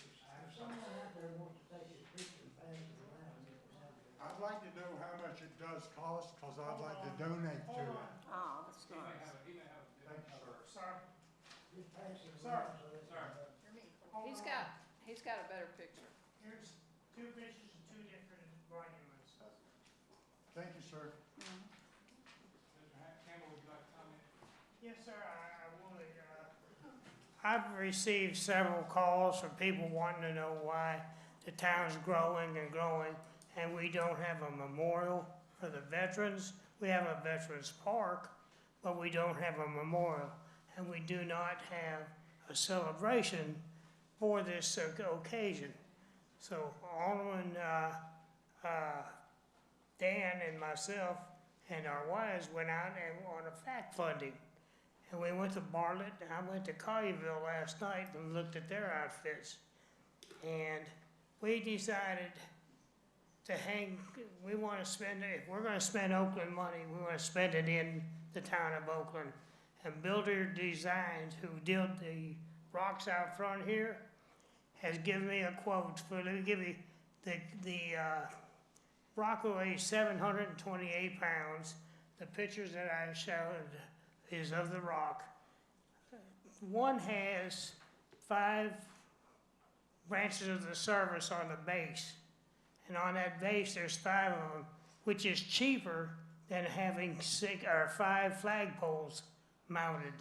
If someone out there wants to take his picture and pass it around, you can have it. I'd like to know how much it does cost, because I'd like to donate to it. Oh, that's He may nice. have a Thank you, sir. Sir, Just pass it Sir. around so that. hold He's got a better picture. Here's two pictures of two different monuments. Thank you, sir. Mr. Campbell, would you like to comment? Yes, sir, I would. I've received several calls from people wanting to know why the town's growing and growing, and we don't have a memorial for the veterans. We have a veterans park, but we don't have a memorial, and we do not have a celebration for this occasion. So Alderman Dan and myself and our wives went out and on a fact funding. And we went to Bartlett, and I went to Collierville last night and looked at their outfits. And we decided to we want to spend, if we're going to spend Oakland money, we want to spend it in the town of Oakland. And Builder Designs, who did the rocks out front here, has given me a quote for, let me give you, the rock weighs 728 pounds. The pictures that I showed is of the rock. One has 5 branches of the service on the base. And on that base, there's 5 of them, which is cheaper than having 5 flagpoles mounted.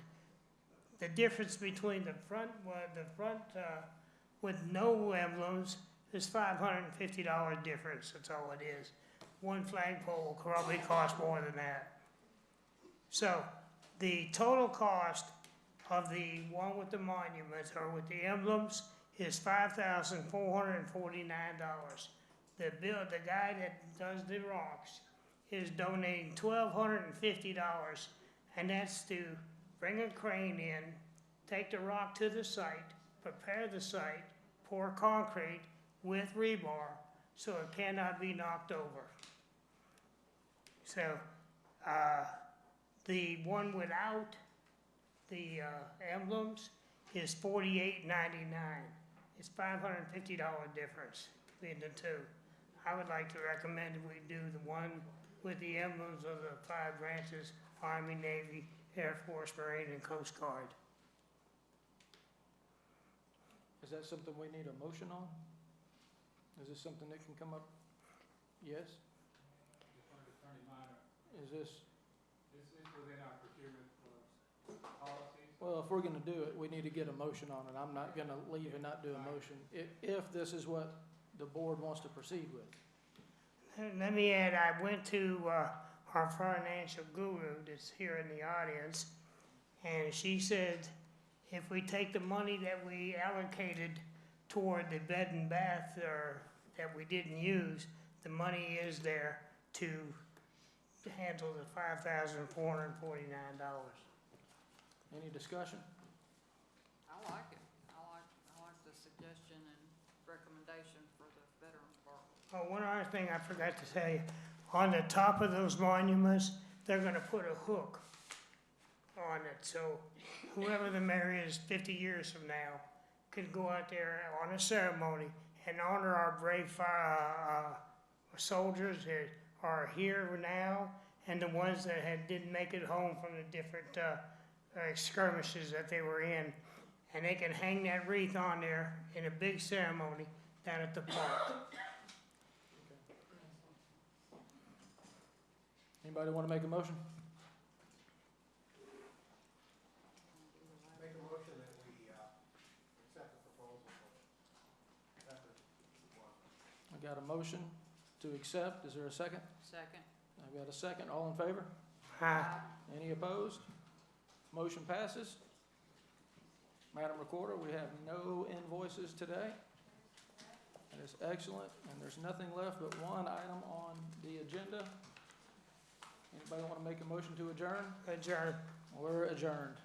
The difference between the front with no emblems is $550 difference. That's all it is. One flagpole will probably cost more than that. So the total cost of the one with the monuments or with the emblems is $5,449. the guy that does the rocks is donating $1,250, and that's to bring a crane in, take the rock to the site, prepare the site, pour concrete with rebar so it cannot be knocked over. So, the one without the emblems is $48.99. It's $550 difference between the two. I would like to recommend that we do the one with the emblems of the 5 branches, Army, Navy, Air Force, Marine, and Coast Guard. Is that something we need a motion on? Is this something that can come up? Yes? Attorney Minor, Is this, this is within our procurement policies. well, if we're gonna do it, we need to get a motion on it. I'm not gonna leave and not do a motion, if this is what the board wants to proceed with. Let me add, I went to our financial guru that's here in the audience, and she said if we take the money that we allocated toward the bed and bath or that we didn't use, the money is there to handle the $5,449. Any discussion? I like it. I like the suggestion and recommendation for the Veterans Park. Oh, one other thing I forgot to tell you, on the top of those monuments, they're gonna put a hook on it, so whoever the mayor is 50 years from now could go out there on a ceremony and honor our brave soldiers that are here now and the ones that didn't make it home from the different skirmishes that they were in. And they can hang that wreath on there in a big ceremony down at the park. Anybody wanna make a motion? Make a motion that we, accept the proposal for Veterans One. I got a motion to accept. Is there a second? Second. I've got a second. All in favor? Any opposed? Motion passes. Madam Recorder, we have no invoices today. That is excellent, and there's nothing left but one item on the agenda. Anybody want to make a motion to adjourn? Adjourn. We're adjourned.